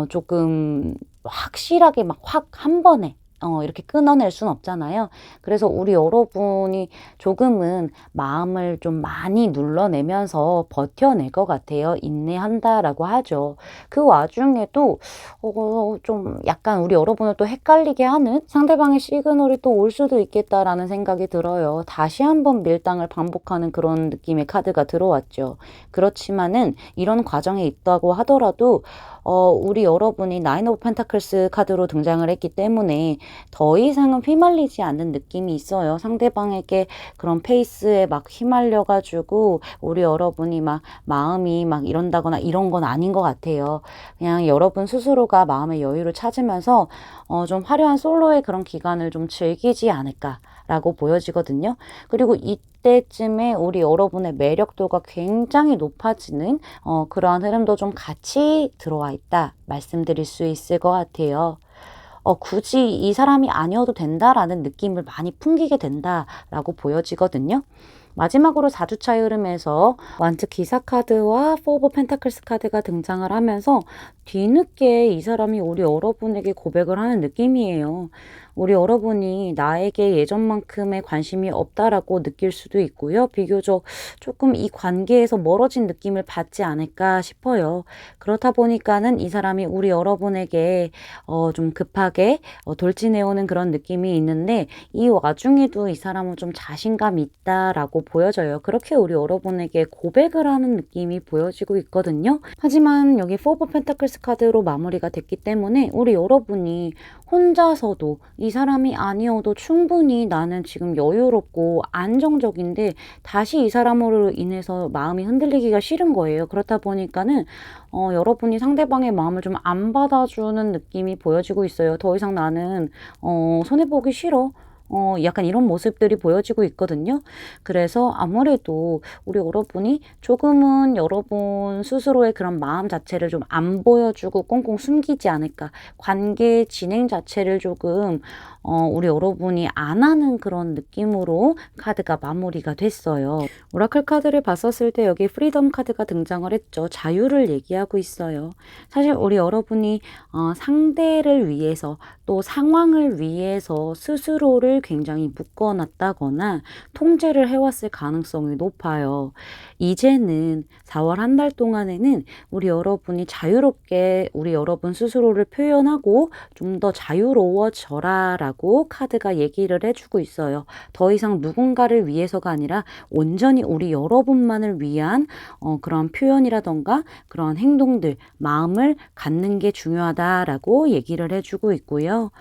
조금 확실하게 막 확 한 번에 이렇게 끊어낼 순 없잖아요. 그래서 우리 여러분이 조금은 마음을 좀 많이 눌러내면서 버텨낼 것 같아요. 인내한다라고 하죠. 그 와중에도 좀 약간 우리 여러분을 또 헷갈리게 하는 상대방의 시그널이 또 올 수도 있겠다라는 생각이 들어요. 다시 한번 밀당을 반복하는 그런 느낌의 카드가 들어왔죠. 그렇지만은 이런 과정에 있다고 하더라도 우리 여러분이 나인 오브 펜타클스 카드로 등장을 했기 때문에 더 이상은 휘말리지 않는 느낌이 있어요. 상대방에게 그런 페이스에 막 휘말려가지고 우리 여러분이 막 마음이 막 이런다거나 이런 건 아닌 것 같아요. 그냥 여러분 스스로가 마음의 여유를 찾으면서 좀 화려한 솔로의 그런 기간을 좀 즐기지 않을까라고 보여지거든요. 그리고 이때쯤에 우리 여러분의 매력도가 굉장히 높아지는 그러한 흐름도 좀 같이 들어와 있다 말씀드릴 수 있을 것 같아요. 굳이 이 사람이 아니어도 된다라는 느낌을 많이 풍기게 된다라고 보여지거든요. 마지막으로 4주차의 흐름에서 완트 기사 카드와 4 오브 펜타클스 카드가 등장을 하면서 뒤늦게 이 사람이 우리 여러분에게 고백을 하는 느낌이에요. 우리 여러분이 나에게 예전만큼의 관심이 없다라고 느낄 수도 있고요. 비교적 조금 이 관계에서 멀어진 느낌을 받지 않을까 싶어요. 그렇다 보니까는 이 사람이 우리 여러분에게 좀 급하게 돌진해오는 그런 느낌이 있는데 이 와중에도 이 사람은 좀 자신감이 있다라고 보여져요. 그렇게 우리 여러분에게 고백을 하는 느낌이 보여지고 있거든요. 하지만 여기 4 오브 펜타클스 카드로 마무리가 됐기 때문에 우리 여러분이 혼자서도 이 사람이 아니어도 충분히 나는 지금 여유롭고 안정적인데 다시 이 사람으로 인해서 마음이 흔들리기가 싫은 거예요. 그렇다 보니까는 여러분이 상대방의 마음을 좀 안 받아주는 느낌이 보여지고 있어요. 더 이상 나는 손해보기 싫어. 약간 이런 모습들이 보여지고 있거든요. 그래서 아무래도 우리 여러분이 조금은 여러분 스스로의 그런 마음 자체를 좀 안 보여주고 꽁꽁 숨기지 않을까. 관계 진행 자체를 조금 우리 여러분이 안 하는 그런 느낌으로 카드가 마무리가 됐어요. 오라클 카드를 봤었을 때 여기 프리덤 카드가 등장을 했죠. 자유를 얘기하고 있어요. 사실 우리 여러분이 상대를 위해서 또 상황을 위해서 스스로를 굉장히 묶어놨다거나 통제를 해왔을 가능성이 높아요. 이제는 4월 한 달 동안에는 우리 여러분이 자유롭게 우리 여러분 스스로를 표현하고 좀 더 자유로워져라 라고 카드가 얘기를 해주고 있어요. 더 이상 누군가를 위해서가 아니라 온전히 우리 여러분만을 위한 그런 표현이라던가 그런 행동들, 마음을 갖는 게 중요하다라고 얘기를 해주고 있고요.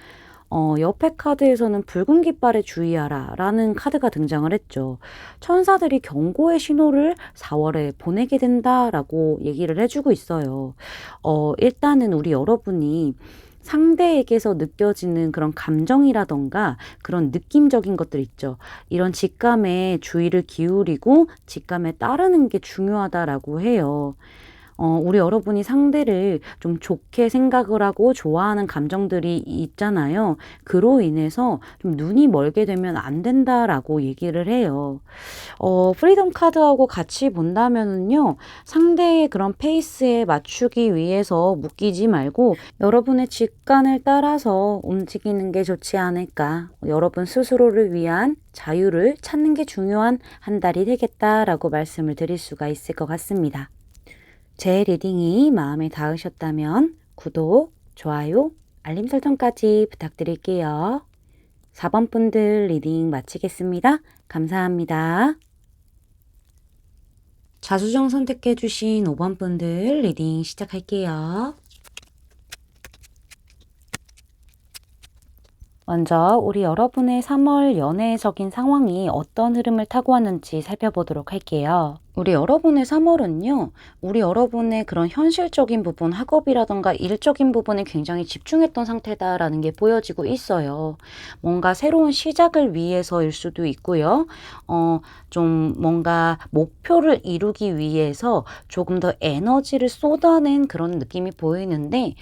옆에 카드에서는 붉은 깃발에 주의하라 라는 카드가 등장을 했죠. 천사들이 경고의 신호를 4월에 보내게 된다라고 얘기를 해주고 있어요. 일단은 우리 여러분이 상대에게서 느껴지는 그런 감정이라던가 그런 느낌적인 것들 있죠. 이런 직감에 주의를 기울이고 직감에 따르는 게 중요하다라고 해요. 우리 여러분이 상대를 좀 좋게 생각을 하고 좋아하는 감정들이 있잖아요. 그로 인해서 좀 눈이 멀게 되면 안 된다라고 얘기를 해요. 프리덤 카드하고 같이 본다면은요, 상대의 그런 페이스에 맞추기 위해서 묶이지 말고 여러분의 직관을 따라서 움직이는 게 좋지 않을까. 여러분 스스로를 위한 자유를 찾는 게 중요한 한 달이 되겠다라고 말씀을 드릴 수가 있을 것 같습니다. 제 리딩이 마음에 닿으셨다면 구독, 좋아요, 알림 설정까지 부탁드릴게요. 4번 분들 리딩 마치겠습니다. 감사합니다. 자수정 선택해주신 5번 분들 리딩 시작할게요. 먼저 우리 여러분의 3월 연애적인 상황이 어떤 흐름을 타고 왔는지 살펴보도록 할게요. 우리 여러분의 3월은요. 우리 여러분의 그런 현실적인 부분, 학업이라던가 일적인 부분에 굉장히 집중했던 상태다라는 게 보여지고 있어요. 뭔가 새로운 시작을 위해서일 수도 있고요. 좀 뭔가 목표를 이루기 위해서 조금 더 에너지를 쏟아낸 그런 느낌이 보이는데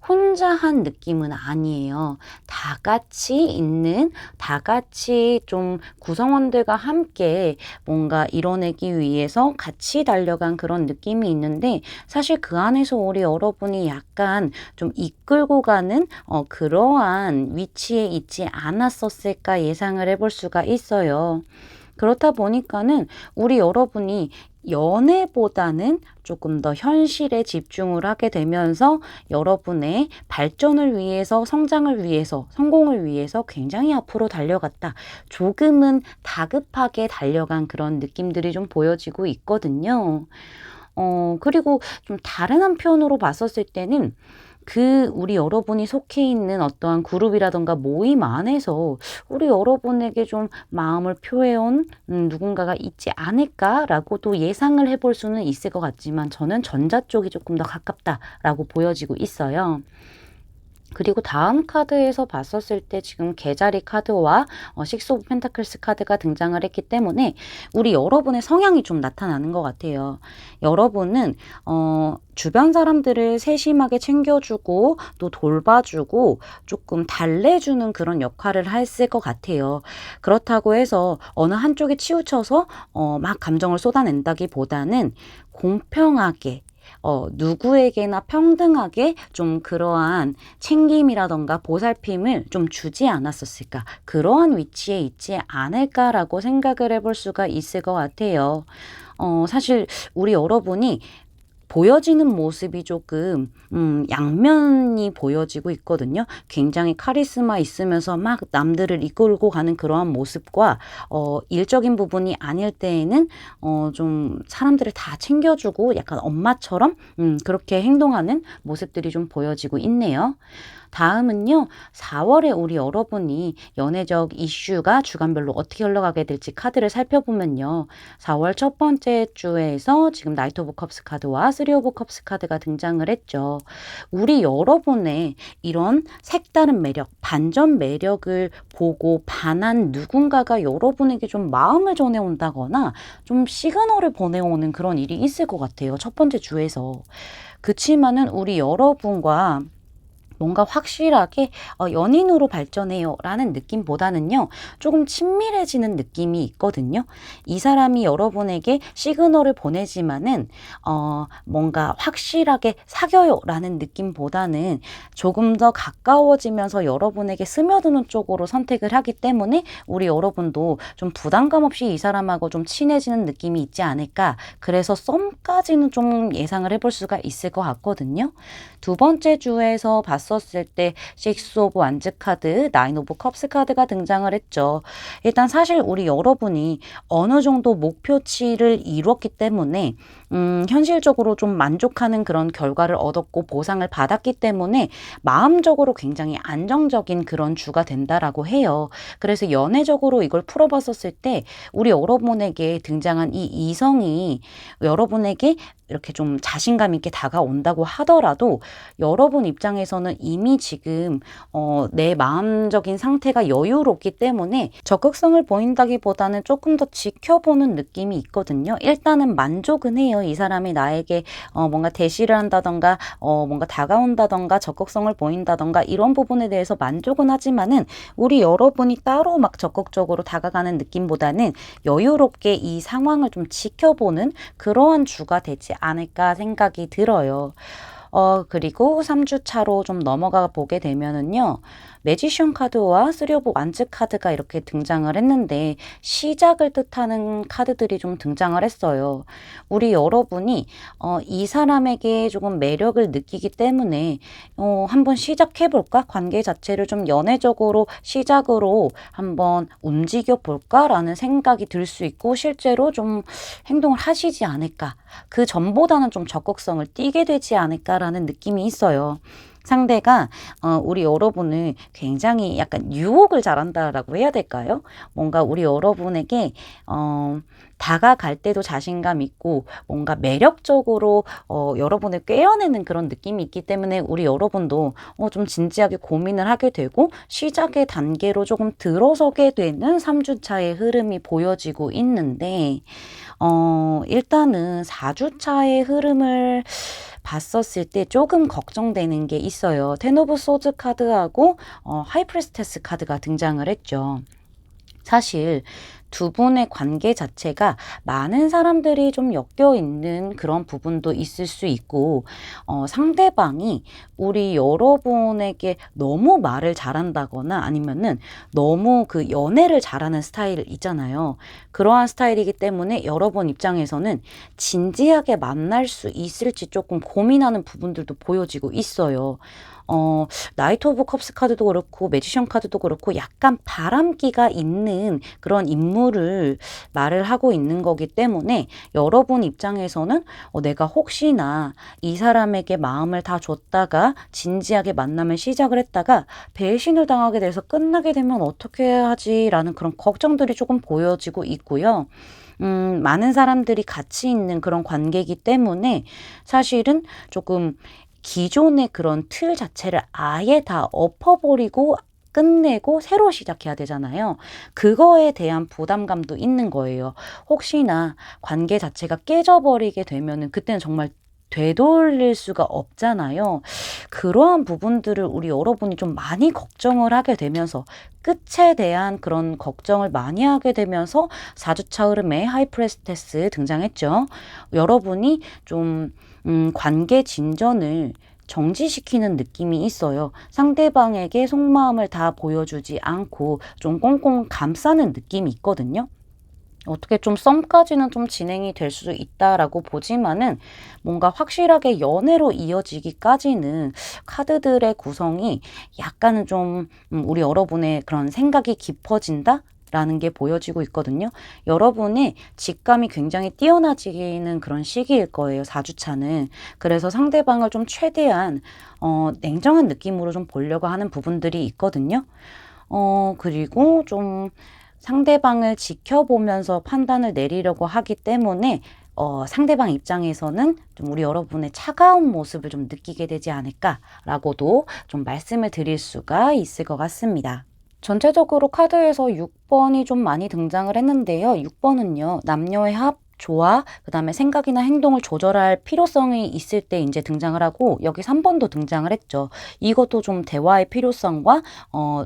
혼자 한 느낌은 아니에요. 다 같이 있는, 다 같이 좀 구성원들과 함께 뭔가 이뤄내기 위해서 같이 달려간 그런 느낌이 있는데 사실 그 안에서 우리 여러분이 약간 좀 이끌고 가는 그러한 위치에 있지 않았었을까 예상을 해볼 수가 있어요. 그렇다 보니까는 우리 여러분이 연애보다는 조금 더 현실에 집중을 하게 되면서 여러분의 발전을 위해서, 성장을 위해서, 성공을 위해서 굉장히 앞으로 달려갔다. 조금은 다급하게 달려간 그런 느낌들이 좀 보여지고 있거든요. 그리고 좀 다른 한편으로 봤었을 때는 우리 여러분이 속해 있는 어떠한 그룹이라던가 모임 안에서 우리 여러분에게 좀 마음을 표해온 누군가가 있지 않을까라고도 예상을 해볼 수는 있을 것 같지만 저는 전자 쪽이 조금 더 가깝다라고 보여지고 있어요. 그리고 다음 카드에서 봤었을 때 지금 개자리 카드와 식스 오브 펜타클스 카드가 등장을 했기 때문에 우리 여러분의 성향이 좀 나타나는 것 같아요. 여러분은 주변 사람들을 세심하게 챙겨주고 또 돌봐주고 조금 달래주는 그런 역할을 했을 것 같아요. 그렇다고 해서 어느 한쪽에 치우쳐서 막 감정을 쏟아낸다기보다는 공평하게 누구에게나 평등하게 좀 그러한 챙김이라던가 보살핌을 좀 주지 않았었을까? 그러한 위치에 있지 않을까라고 생각을 해볼 수가 있을 것 같아요. 사실 우리 여러분이 보여지는 모습이 조금 양면이 보여지고 있거든요. 굉장히 카리스마 있으면서 막 남들을 이끌고 가는 그러한 모습과 일적인 부분이 아닐 때에는 좀 사람들을 다 챙겨주고 약간 엄마처럼 그렇게 행동하는 모습들이 좀 보여지고 있네요. 다음은요, 4월에 우리 여러분이 연애적 이슈가 주간별로 어떻게 흘러가게 될지 카드를 살펴보면요. 4월 첫 번째 주에서 지금 나이트 오브 컵스 카드와 쓰리 오브 컵스 카드가 등장을 했죠. 우리 여러분의 이런 색다른 매력, 반전 매력을 보고 반한 누군가가 여러분에게 좀 마음을 전해온다거나 좀 시그널을 보내오는 그런 일이 있을 것 같아요. 첫 번째 주에서. 그치만은 우리 여러분과 뭔가 확실하게 연인으로 발전해요 라는 느낌보다는요, 조금 친밀해지는 느낌이 있거든요. 이 사람이 여러분에게 시그널을 보내지만은 뭔가 확실하게 사겨요 라는 느낌보다는 조금 더 가까워지면서 여러분에게 스며드는 쪽으로 선택을 하기 때문에 우리 여러분도 좀 부담감 없이 이 사람하고 좀 친해지는 느낌이 있지 않을까. 그래서 썸까지는 좀 예상을 해볼 수가 있을 것 같거든요. 두 번째 주에서 봤었을 때 식스 오브 완즈 카드, 나인 오브 컵스 카드가 등장을 했죠. 일단 사실 우리 여러분이 어느 정도 목표치를 이뤘기 때문에 현실적으로 좀 만족하는 그런 결과를 얻었고 보상을 받았기 때문에 마음적으로 굉장히 안정적인 그런 주가 된다라고 해요. 그래서 연애적으로 이걸 풀어봤었을 때 우리 여러분에게 등장한 이 이성이 여러분에게 이렇게 좀 자신감 있게 다가온다고 하더라도 여러분 입장에서는 이미 지금 내 마음적인 상태가 여유롭기 때문에 적극성을 보인다기보다는 조금 더 지켜보는 느낌이 있거든요. 일단은 만족은 해요. 이 사람이 나에게 뭔가 대시를 한다던가 뭔가 다가온다던가 적극성을 보인다던가 이런 부분에 대해서 만족은 하지만은 우리 여러분이 따로 막 적극적으로 다가가는 느낌보다는 여유롭게 이 상황을 좀 지켜보는 그러한 주가 되지 않을까 생각이 들어요. 그리고 3주 차로 좀 넘어가 보게 되면은요. 매지션 카드와 쓰리 오브 완즈 카드가 이렇게 등장을 했는데 시작을 뜻하는 카드들이 좀 등장을 했어요. 우리 여러분이 이 사람에게 조금 매력을 느끼기 때문에 한번 시작해볼까? 관계 자체를 좀 연애적으로 시작으로 한번 움직여 볼까라는 생각이 들 수 있고 실제로 좀 행동을 하시지 않을까. 그 전보다는 좀 적극성을 띠게 되지 않을까라는 느낌이 있어요. 상대가 우리 여러분을 굉장히 약간 유혹을 잘한다라고 해야 될까요? 뭔가 우리 여러분에게 다가갈 때도 자신감 있고 뭔가 매력적으로 여러분을 꿰어내는 그런 느낌이 있기 때문에 우리 여러분도 좀 진지하게 고민을 하게 되고 시작의 단계로 조금 들어서게 되는 3주차의 흐름이 보여지고 있는데 일단은 4주차의 흐름을 봤었을 때 조금 걱정되는 게 있어요. 텐 오브 소드 카드하고 하이프리스테스 카드가 등장을 했죠. 사실 두 분의 관계 자체가 많은 사람들이 좀 엮여 있는 그런 부분도 있을 수 있고 상대방이 우리 여러분에게 너무 말을 잘한다거나 아니면은 너무 그 연애를 잘하는 스타일 있잖아요. 그러한 스타일이기 때문에 여러분 입장에서는 진지하게 만날 수 있을지 조금 고민하는 부분들도 보여지고 있어요. 나이트 오브 컵스 카드도 그렇고 매지션 카드도 그렇고 약간 바람기가 있는 그런 인물 의무를 말을 하고 있는 거기 때문에 여러분 입장에서는 내가 혹시나 이 사람에게 마음을 다 줬다가 진지하게 만남을 시작을 했다가 배신을 당하게 돼서 끝나게 되면 어떻게 하지? 라는 그런 걱정들이 조금 보여지고 있고요. 많은 사람들이 같이 있는 그런 관계이기 때문에 사실은 조금 기존의 그런 틀 자체를 아예 다 엎어버리고 끝내고 새로 시작해야 되잖아요. 그거에 대한 부담감도 있는 거예요. 혹시나 관계 자체가 깨져버리게 되면은 그때는 정말 되돌릴 수가 없잖아요. 그러한 부분들을 우리 여러분이 좀 많이 걱정을 하게 되면서 끝에 대한 그런 걱정을 많이 하게 되면서 4주차 흐름에 하이프레스테스 등장했죠. 여러분이 좀 관계 진전을 정지시키는 느낌이 있어요. 상대방에게 속마음을 다 보여주지 않고 좀 꽁꽁 감싸는 느낌이 있거든요. 어떻게 좀 썸까지는 좀 진행이 될 수도 있다라고 보지만은 뭔가 확실하게 연애로 이어지기까지는 카드들의 구성이 약간은 좀 우리 여러분의 그런 생각이 깊어진다? 라는 게 보여지고 있거든요. 여러분의 직감이 굉장히 뛰어나지는 그런 시기일 거예요. 4주차는. 그래서 상대방을 좀 최대한 냉정한 느낌으로 좀 보려고 하는 부분들이 있거든요. 그리고 좀 상대방을 지켜보면서 판단을 내리려고 하기 때문에 상대방 입장에서는 좀 우리 여러분의 차가운 모습을 좀 느끼게 되지 않을까라고도 좀 말씀을 드릴 수가 있을 것 같습니다. 전체적으로 카드에서 6번이 좀 많이 등장을 했는데요. 6번은요, 남녀의 합, 조화, 그 다음에 생각이나 행동을 조절할 필요성이 있을 때 이제 등장을 하고, 여기 3번도 등장을 했죠. 이것도 좀 대화의 필요성과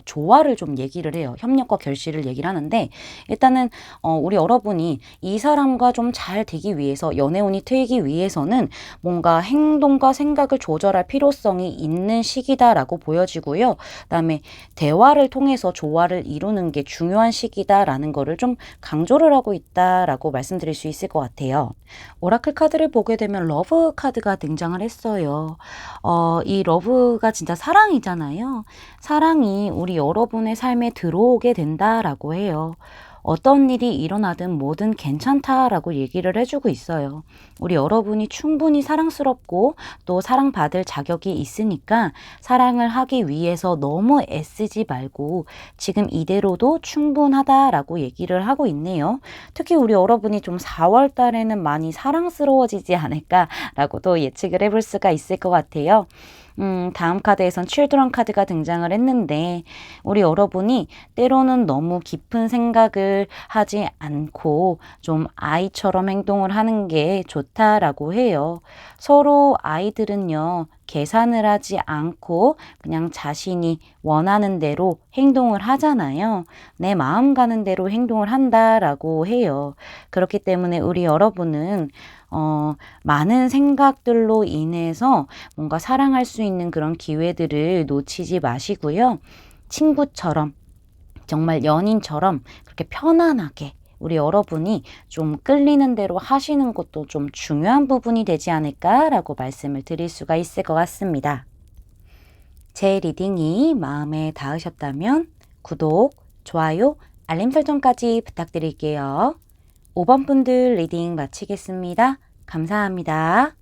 조화를 좀 얘기를 해요. 협력과 결실을 얘기를 하는데, 일단은 우리 여러분이 이 사람과 좀 잘 되기 위해서, 연애운이 트이기 위해서는 뭔가 행동과 생각을 조절할 필요성이 있는 시기다라고 보여지고요. 그 다음에 대화를 통해서 조화를 이루는 게 중요한 시기다라는 거를 좀 강조를 하고 있다라고 말씀드릴 수 있을 것 같아요. 오라클 카드를 보게 되면 러브 카드가 등장을 했어요. 이 러브가 진짜 사랑이잖아요. 사랑이 우리 여러분의 삶에 들어오게 된다라고 해요. 어떤 일이 일어나든 뭐든 괜찮다라고 얘기를 해주고 있어요. 우리 여러분이 충분히 사랑스럽고 또 사랑받을 자격이 있으니까 사랑을 하기 위해서 너무 애쓰지 말고 지금 이대로도 충분하다라고 얘기를 하고 있네요. 특히 우리 여러분이 좀 4월 달에는 많이 사랑스러워지지 않을까라고도 예측을 해볼 수가 있을 것 같아요. 다음 카드에선 칠드런 카드가 등장을 했는데 우리 여러분이 때로는 너무 깊은 생각을 하지 않고 좀 아이처럼 행동을 하는 게 좋다라고 해요. 서로 아이들은요, 계산을 하지 않고 그냥 자신이 원하는 대로 행동을 하잖아요. 내 마음 가는 대로 행동을 한다라고 해요. 그렇기 때문에 우리 여러분은 많은 생각들로 인해서 뭔가 사랑할 수 있는 그런 기회들을 놓치지 마시고요. 친구처럼 정말 연인처럼 그렇게 편안하게 우리 여러분이 좀 끌리는 대로 하시는 것도 좀 중요한 부분이 되지 않을까라고 말씀을 드릴 수가 있을 것 같습니다. 제 리딩이 마음에 닿으셨다면 구독, 좋아요, 알림 설정까지 부탁드릴게요. 5번 분들 리딩 마치겠습니다. 감사합니다.